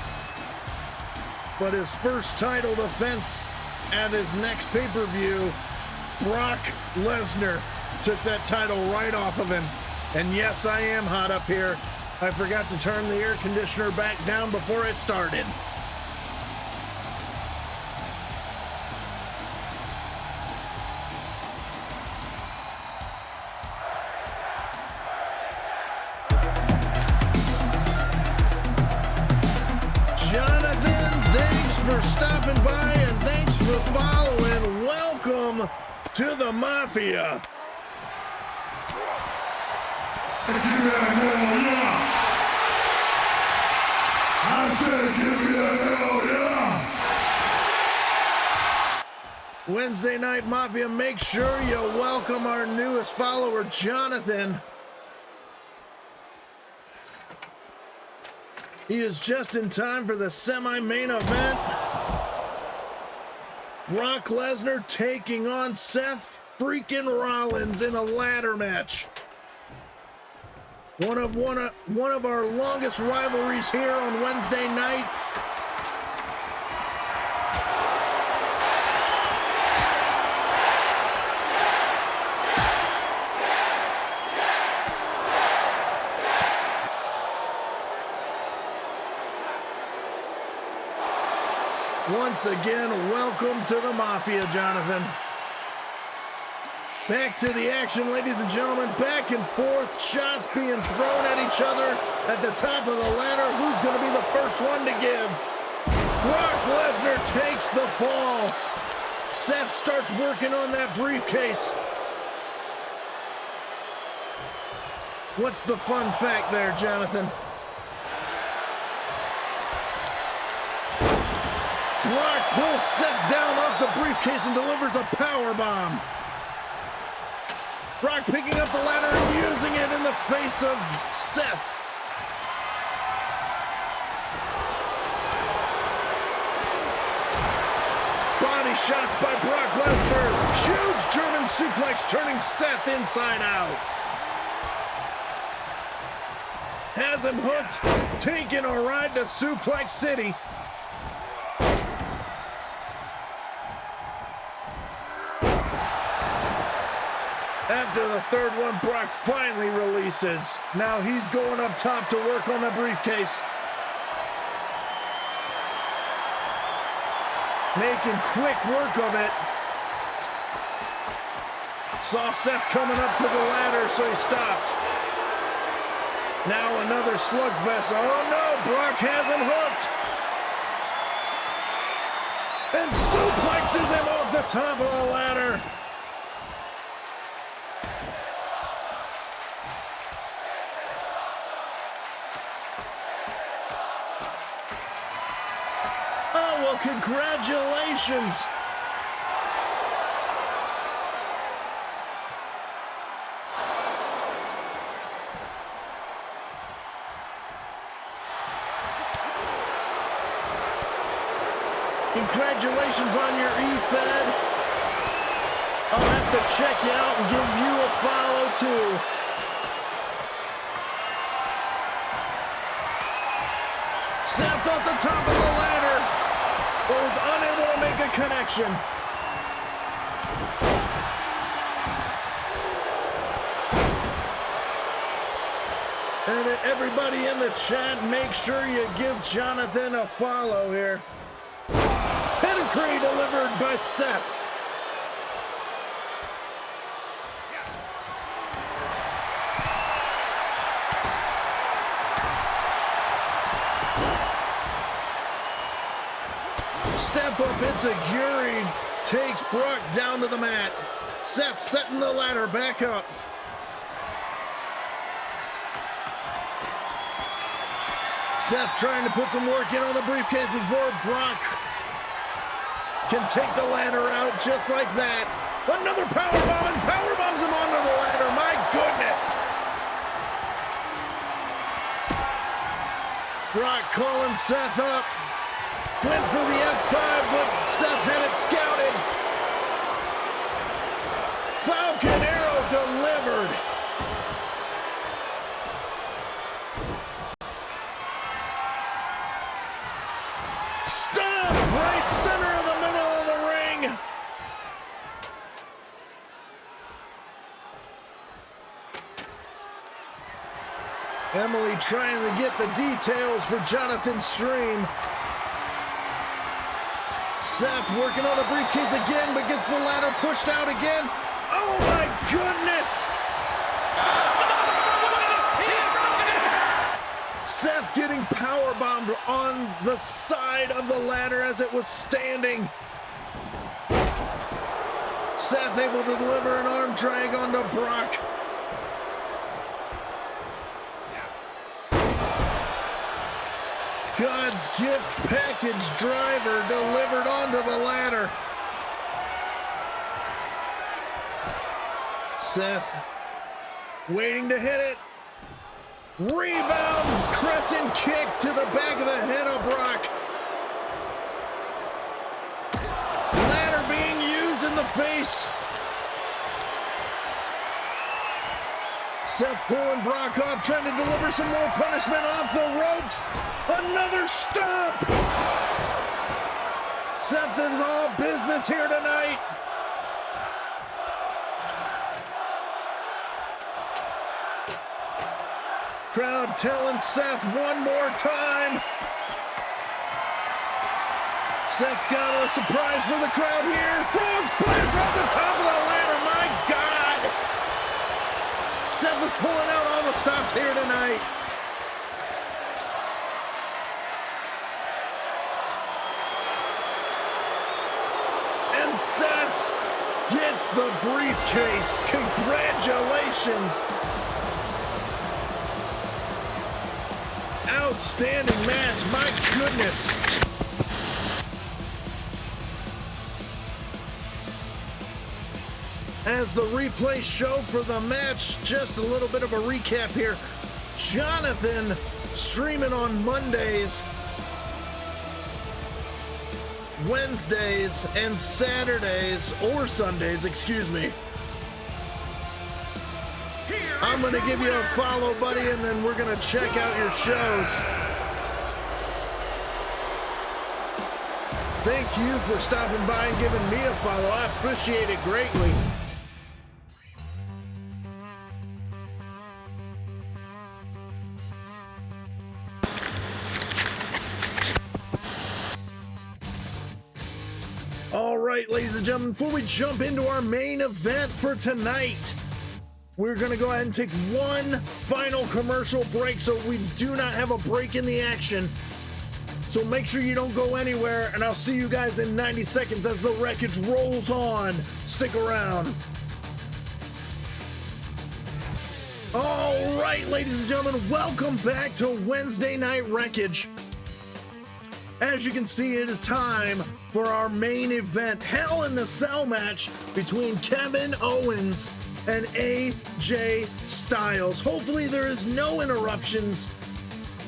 Speaker 2: but his first title defense at his next pay-per-view, Brock Lesnar took that title right off of him. And yes, I am hot up here. I forgot to turn the air conditioner back down before it started. Jonathan, thanks for stopping by and thanks for following. Welcome to the Mafia.
Speaker 3: Give me a hell yeah! I said give me a hell yeah!
Speaker 2: Wednesday Night Mafia, make sure you welcome our newest follower, Jonathan. He is just in time for the semi-main event. Brock Lesnar taking on Seth freaking Rollins in a ladder match. One of our longest rivalries here on Wednesday nights. Once again, welcome to the Mafia, Jonathan. Back to the action, ladies and gentlemen. Back and forth, shots being thrown at each other at the top of the ladder. Who's going to be the first one to give? Brock Lesnar takes the fall. Seth starts working on that briefcase. What's the fun fact there, Jonathan? Brock pulls Seth down off the briefcase and delivers a power bomb. Brock picking up the ladder and using it in the face of Seth. Body shots by Brock Lesnar. Huge German suplex turning Seth inside out. Has him hooked, taking a ride to Suplex City. After the third one, Brock finally releases. Now he's going up top to work on the briefcase. Making quick work of it. Saw Seth coming up to the ladder, so he stopped. Now another slugfest. Oh no, Brock has him hooked. And suplexes him off the top of the ladder. Oh, well, congratulations. Congratulations on your E-Fed. I'll have to check you out and give you a follow too. Seth off the top of the ladder, but was unable to make a connection. And everybody in the chat, make sure you give Jonathan a follow here. Pedigree delivered by Seth. Step up Itsuguri takes Brock down to the mat. Seth setting the ladder back up. Seth trying to put some work in on the briefcase before Brock can take the ladder out just like that. Another powerbomb, and powerbombs him onto the ladder. My goodness. Brock calling Seth up. Went for the F5, but Seth had it scouted. Falcon Arrow delivered. Stomp right center of the middle of the ring. Emily trying to get the details for Jonathan's stream. Seth working on the briefcase again, but gets the ladder pushed out again. Oh my goodness! Seth getting powerbombed on the side of the ladder as it was standing. Seth able to deliver an arm drag onto Brock. God's gift package driver delivered onto the ladder. Seth waiting to hit it. Rebound, crescent kick to the back of the head of Brock. Ladder being used in the face. Seth pulling Brock up, trying to deliver some more punishment off the ropes. Another stomp. Seth is all business here tonight. Crowd telling Seth one more time. Seth's got a surprise for the crowd here. Frog splash off the top of the ladder. My God. Seth is pulling out all the stops here tonight. And Seth gets the briefcase. Congratulations. Outstanding match. My goodness. As the replay show for the match, just a little bit of a recap here. Jonathan streaming on Mondays, Wednesdays, and Saturdays, or Sundays, excuse me. I'm going to give you a follow, buddy, and then we're going to check out your shows. Thank you for stopping by and giving me a follow. I appreciate it greatly. All right, ladies and gentlemen, before we jump into our main event for tonight, we're going to go ahead and take one final commercial break so we do not have a break in the action. So make sure you don't go anywhere, and I'll see you guys in 90 seconds as the Wreckage rolls on. Stick around. All right, ladies and gentlemen, welcome back to Wednesday Night Wreckage. As you can see, it is time for our main event, Hell in the Cell match between Kevin Owens and AJ Styles. Hopefully there is no interruptions.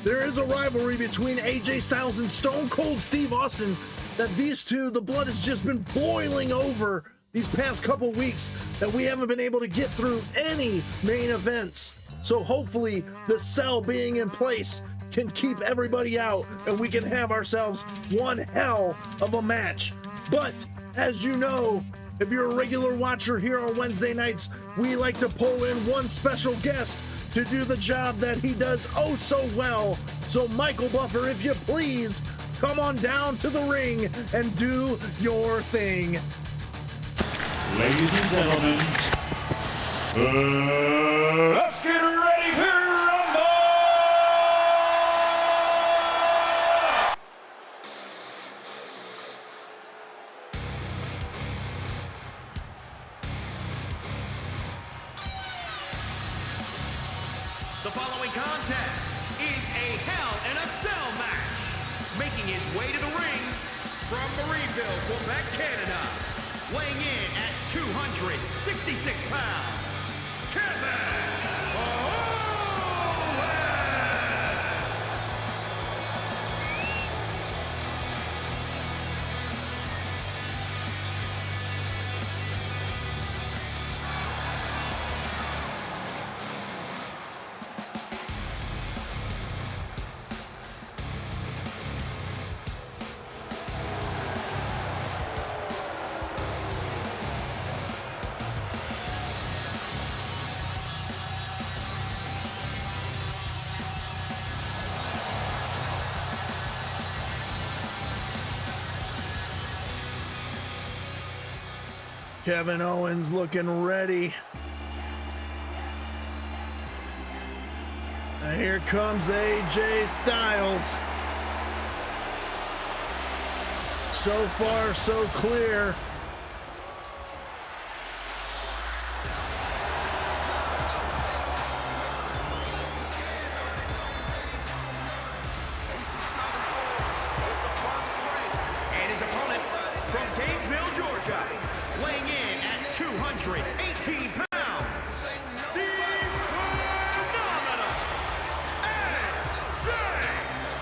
Speaker 2: There is a rivalry between AJ Styles and Stone Cold Steve Austin that these two, the blood has just been boiling over these past couple weeks that we haven't been able to get through any main events. So hopefully the cell being in place can keep everybody out and we can have ourselves one hell of a match. But as you know, if you're a regular watcher here on Wednesday nights, we like to pull in one special guest to do the job that he does oh so well. So Michael Buffer, if you please, come on down to the ring and do your thing.
Speaker 3: Ladies and gentlemen, let's get ready to rumble!
Speaker 1: The following contest is a Hell in a Cell match. Making his way to the ring from Marieville, Quebec, Canada. Weighing in at 266 pounds, Kevin Owens!
Speaker 2: Kevin Owens looking ready. And here comes AJ Styles. So far, so clear.
Speaker 1: And his opponent from Gainesville, Georgia, weighing in at 218 pounds, the phenomenal AJ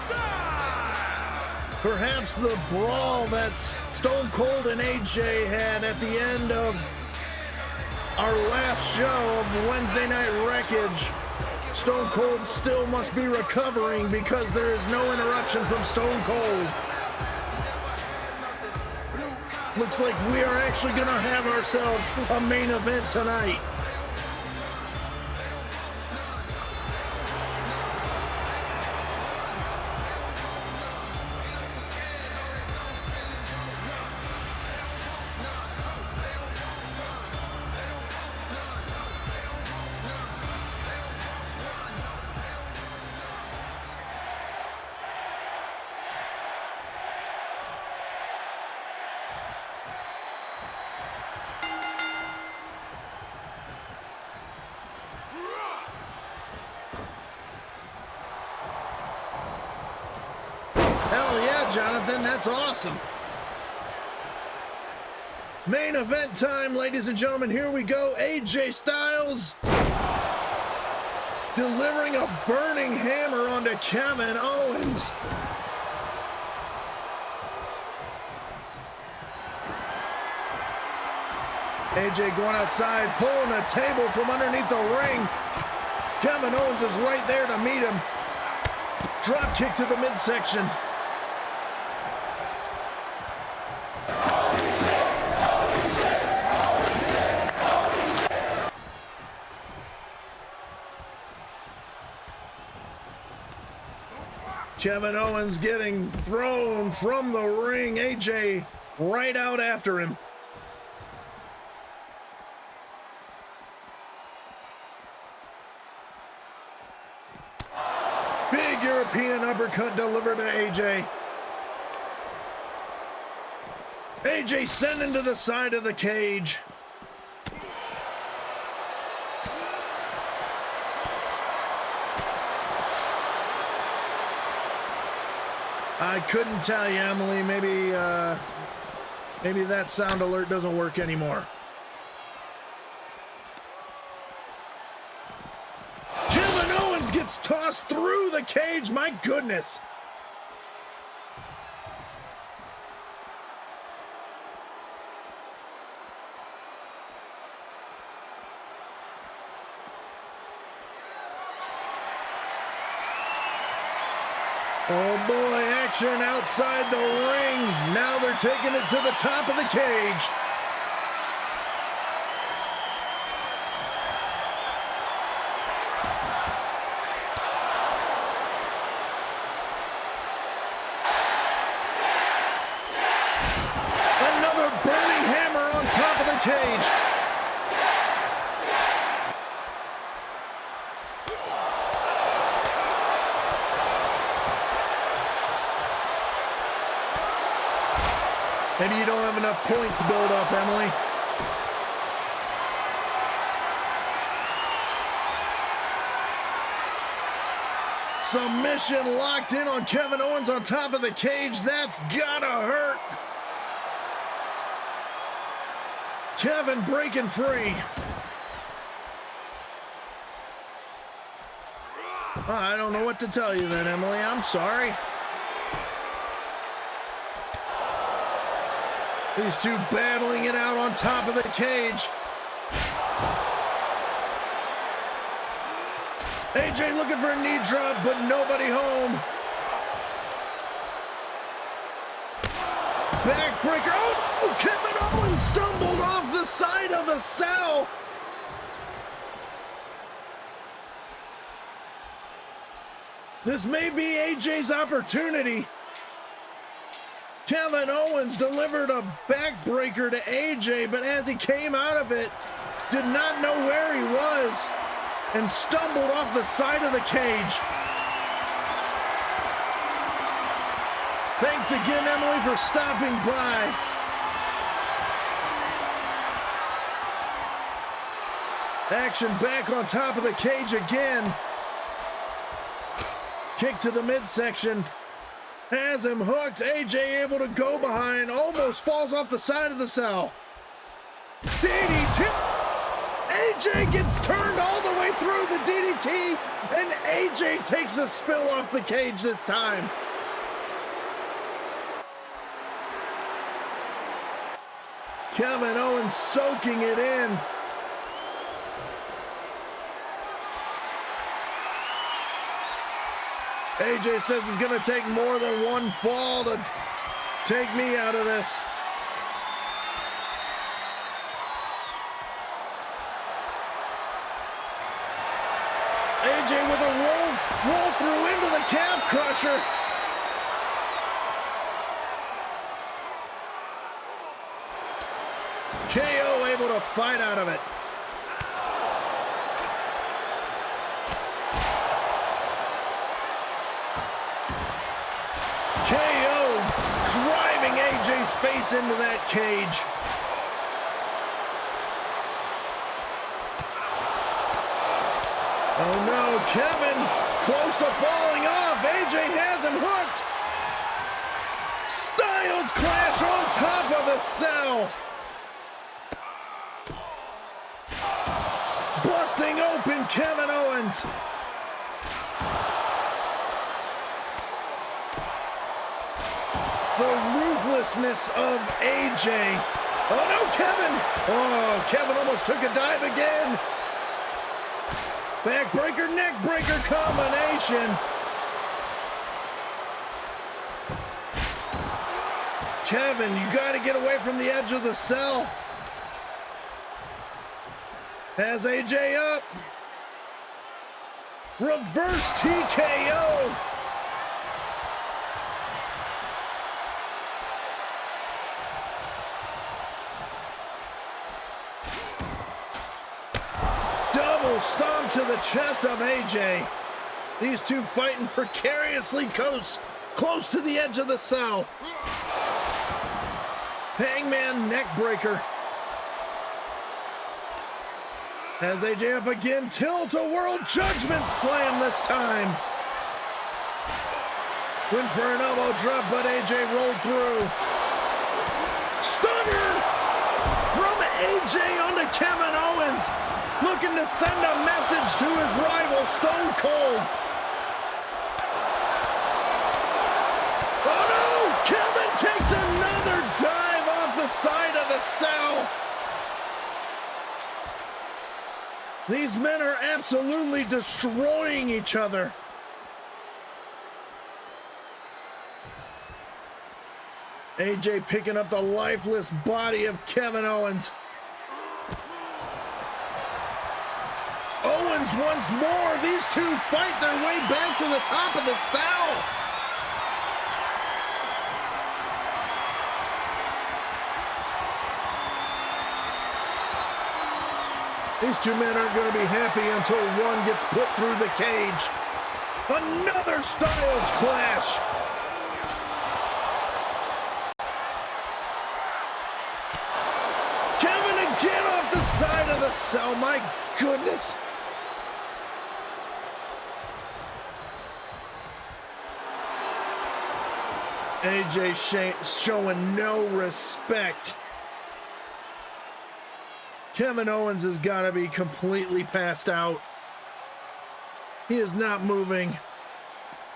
Speaker 1: Styles!
Speaker 2: Perhaps the brawl that Stone Cold and AJ had at the end of our last show of Wednesday Night Wreckage. Stone Cold still must be recovering because there is no interruption from Stone Cold. Looks like we are actually going to have ourselves a main event tonight. Hell yeah, Jonathan, that's awesome. Main event time, ladies and gentlemen. Here we go. AJ Styles delivering a burning hammer onto Kevin Owens. AJ going outside, pulling a table from underneath the ring. Kevin Owens is right there to meet him. Drop kick to the midsection. Kevin Owens getting thrown from the ring. AJ right out after him. Big European uppercut delivered to AJ. AJ sending to the side of the cage. I couldn't tell you, Emily. Maybe that sound alert doesn't work anymore. Kevin Owens gets tossed through the cage. My goodness. Oh boy, action outside the ring. Now they're taking it to the top of the cage. Another burning hammer on top of the cage. Maybe you don't have enough points build up, Emily. Submission locked in on Kevin Owens on top of the cage. That's gotta hurt. Kevin breaking free. I don't know what to tell you then, Emily. I'm sorry. These two battling it out on top of the cage. AJ looking for a knee drop, but nobody home. Backbreaker. Oh, Kevin Owens stumbled off the side of the cell. This may be AJ's opportunity. Kevin Owens delivered a backbreaker to AJ, but as he came out of it, did not know where he was and stumbled off the side of the cage. Thanks again, Emily, for stopping by. Action back on top of the cage again. Kick to the midsection. Has him hooked. AJ able to go behind. Almost falls off the side of the cell. DDT. AJ gets turned all the way through the DDT, and AJ takes a spill off the cage this time. Kevin Owens soaking it in. AJ says it's going to take more than one fall to take me out of this. AJ with a roll through into the calf crusher. KO able to fight out of it. KO driving AJ's face into that cage. Oh no, Kevin close to falling off. AJ has him hooked. Styles Clash on top of the cell. Busting open Kevin Owens. The ruthlessness of AJ. Oh no, Kevin! Oh, Kevin almost took a dive again. Backbreaker, neckbreaker combination. Kevin, you got to get away from the edge of the cell. Has AJ up. Reverse TKO. Double stomp to the chest of AJ. These two fighting precariously close to the edge of the cell. Hangman neckbreaker. As AJ up again, tilt-a-world judgment slam this time. Went for an elbow drop, but AJ rolled through. Stunner from AJ onto Kevin Owens, looking to send a message to his rival, Stone Cold. Oh no! Kevin takes another dive off the side of the cell. These men are absolutely destroying each other. AJ picking up the lifeless body of Kevin Owens. Owens once more. These two fight their way back to the top of the cell. These two men aren't going to be happy until one gets put through the cage. Another Styles Clash. Kevin again off the side of the cell. My goodness. AJ showing no respect. Kevin Owens has got to be completely passed out. He is not moving.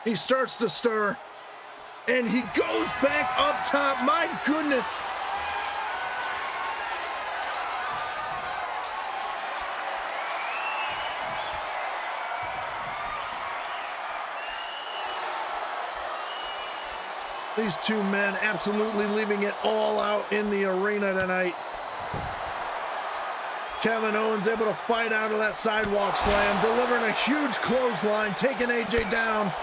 Speaker 2: He starts to stir, and he goes back up top. My goodness. These two men absolutely leaving it all out in the arena tonight. Kevin Owens able to fight out of that sidewalk slam, delivering a huge clothesline, taking AJ down.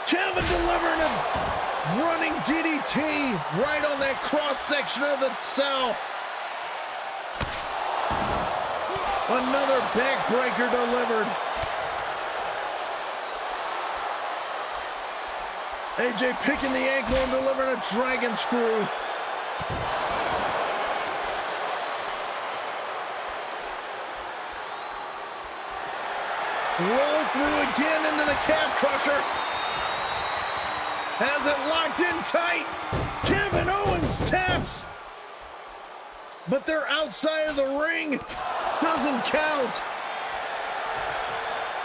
Speaker 2: Kevin delivering a running DDT right on that cross section of the cell. Another backbreaker delivered. AJ picking the ankle and delivering a dragon screw. Roll through again into the calf crusher. Has it locked in tight. Kevin Owens taps. But they're outside of the ring. Doesn't count.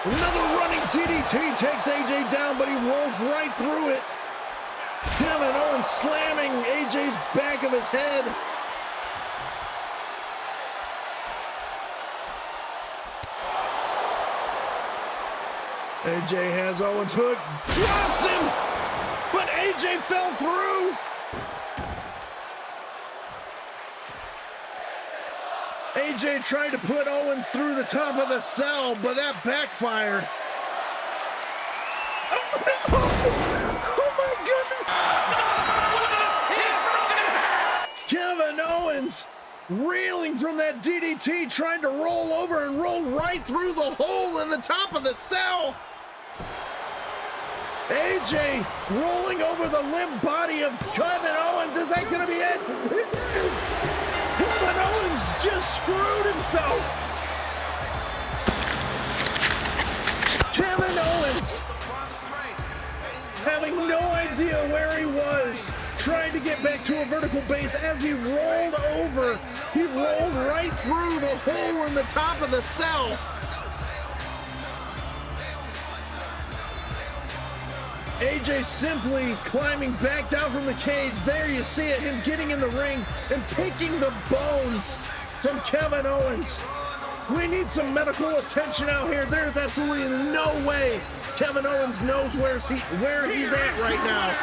Speaker 2: Another running DDT takes AJ down, but he rolls right through it. Kevin Owens slamming AJ's back of his head. AJ has Owens hooked, drops him, but AJ fell through. AJ tried to put Owens through the top of the cell, but that backfired. Oh my goodness! Kevin Owens reeling from that DDT, trying to roll over and roll right through the hole in the top of the cell. AJ rolling over the limp body of Kevin Owens. Is that going to be it? It is. Kevin Owens just screwed himself. Kevin Owens having no idea where he was, trying to get back to a vertical base. As he rolled over, he rolled right through the hole in the top of the cell. AJ simply climbing back down from the cage. There you see it, him getting in the ring and picking the bones from Kevin Owens. We need some medical attention out here. There's absolutely no way Kevin Owens knows where he's at right now.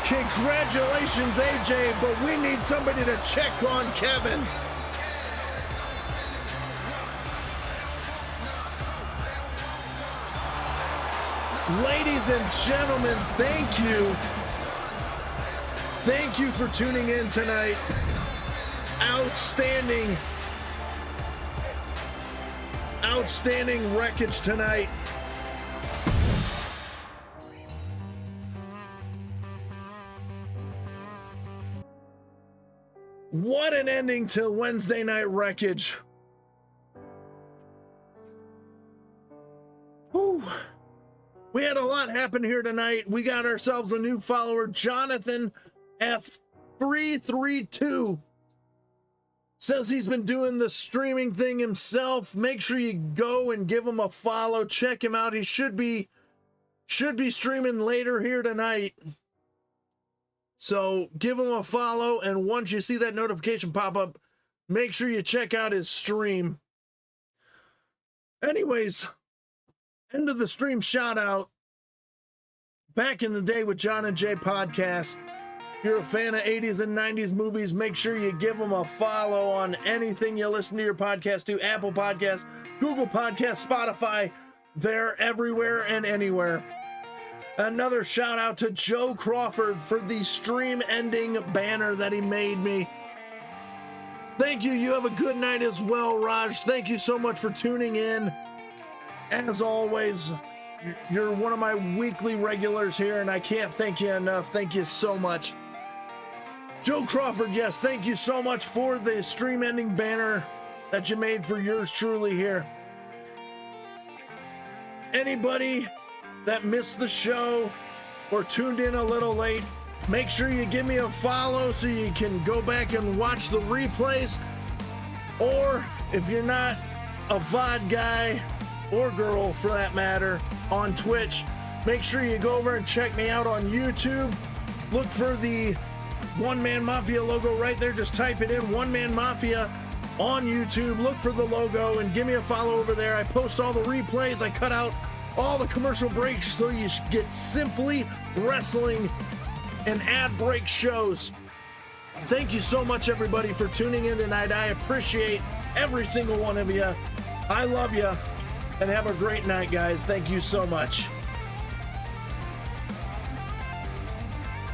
Speaker 2: Congratulations, AJ, but we need somebody to check on Kevin. Ladies and gentlemen, thank you. Thank you for tuning in tonight. Outstanding outstanding Wreckage tonight. What an ending to Wednesday Night Wreckage. Whew. We had a lot happen here tonight. We got ourselves a new follower, Jonathan F332. Says he's been doing the streaming thing himself. Make sure you go and give him a follow. Check him out. He should be streaming later here tonight. So give him a follow, and once you see that notification pop up, make sure you check out his stream. Anyways, end of the stream shout out. Back in the day with John and Jay podcast. If you're a fan of 80s and 90s movies, make sure you give them a follow on anything you listen to your podcast to. Apple Podcasts, Google Podcasts, Spotify. They're everywhere and anywhere. Another shout out to Joe Crawford for the stream ending banner that he made me. Thank you. You have a good night as well, Raj. Thank you so much for tuning in. As always, you're one of my weekly regulars here, and I can't thank you enough. Thank you so much. Joe Crawford, yes, thank you so much for the stream ending banner that you made for yours truly here. Anybody that missed the show or tuned in a little late, make sure you give me a follow so you can go back and watch the replays. Or if you're not a VOD guy or girl for that matter on Twitch, make sure you go over and check me out on YouTube. Look for the One Man Mafia logo right there. Just type it in, One Man Mafia on YouTube. Look for the logo and give me a follow over there. I post all the replays. I cut out all the commercial breaks so you get Simply Wrestling and ad break shows. Thank you so much, everybody, for tuning in tonight. I appreciate every single one of you. I love you, and have a great night, guys. Thank you so much.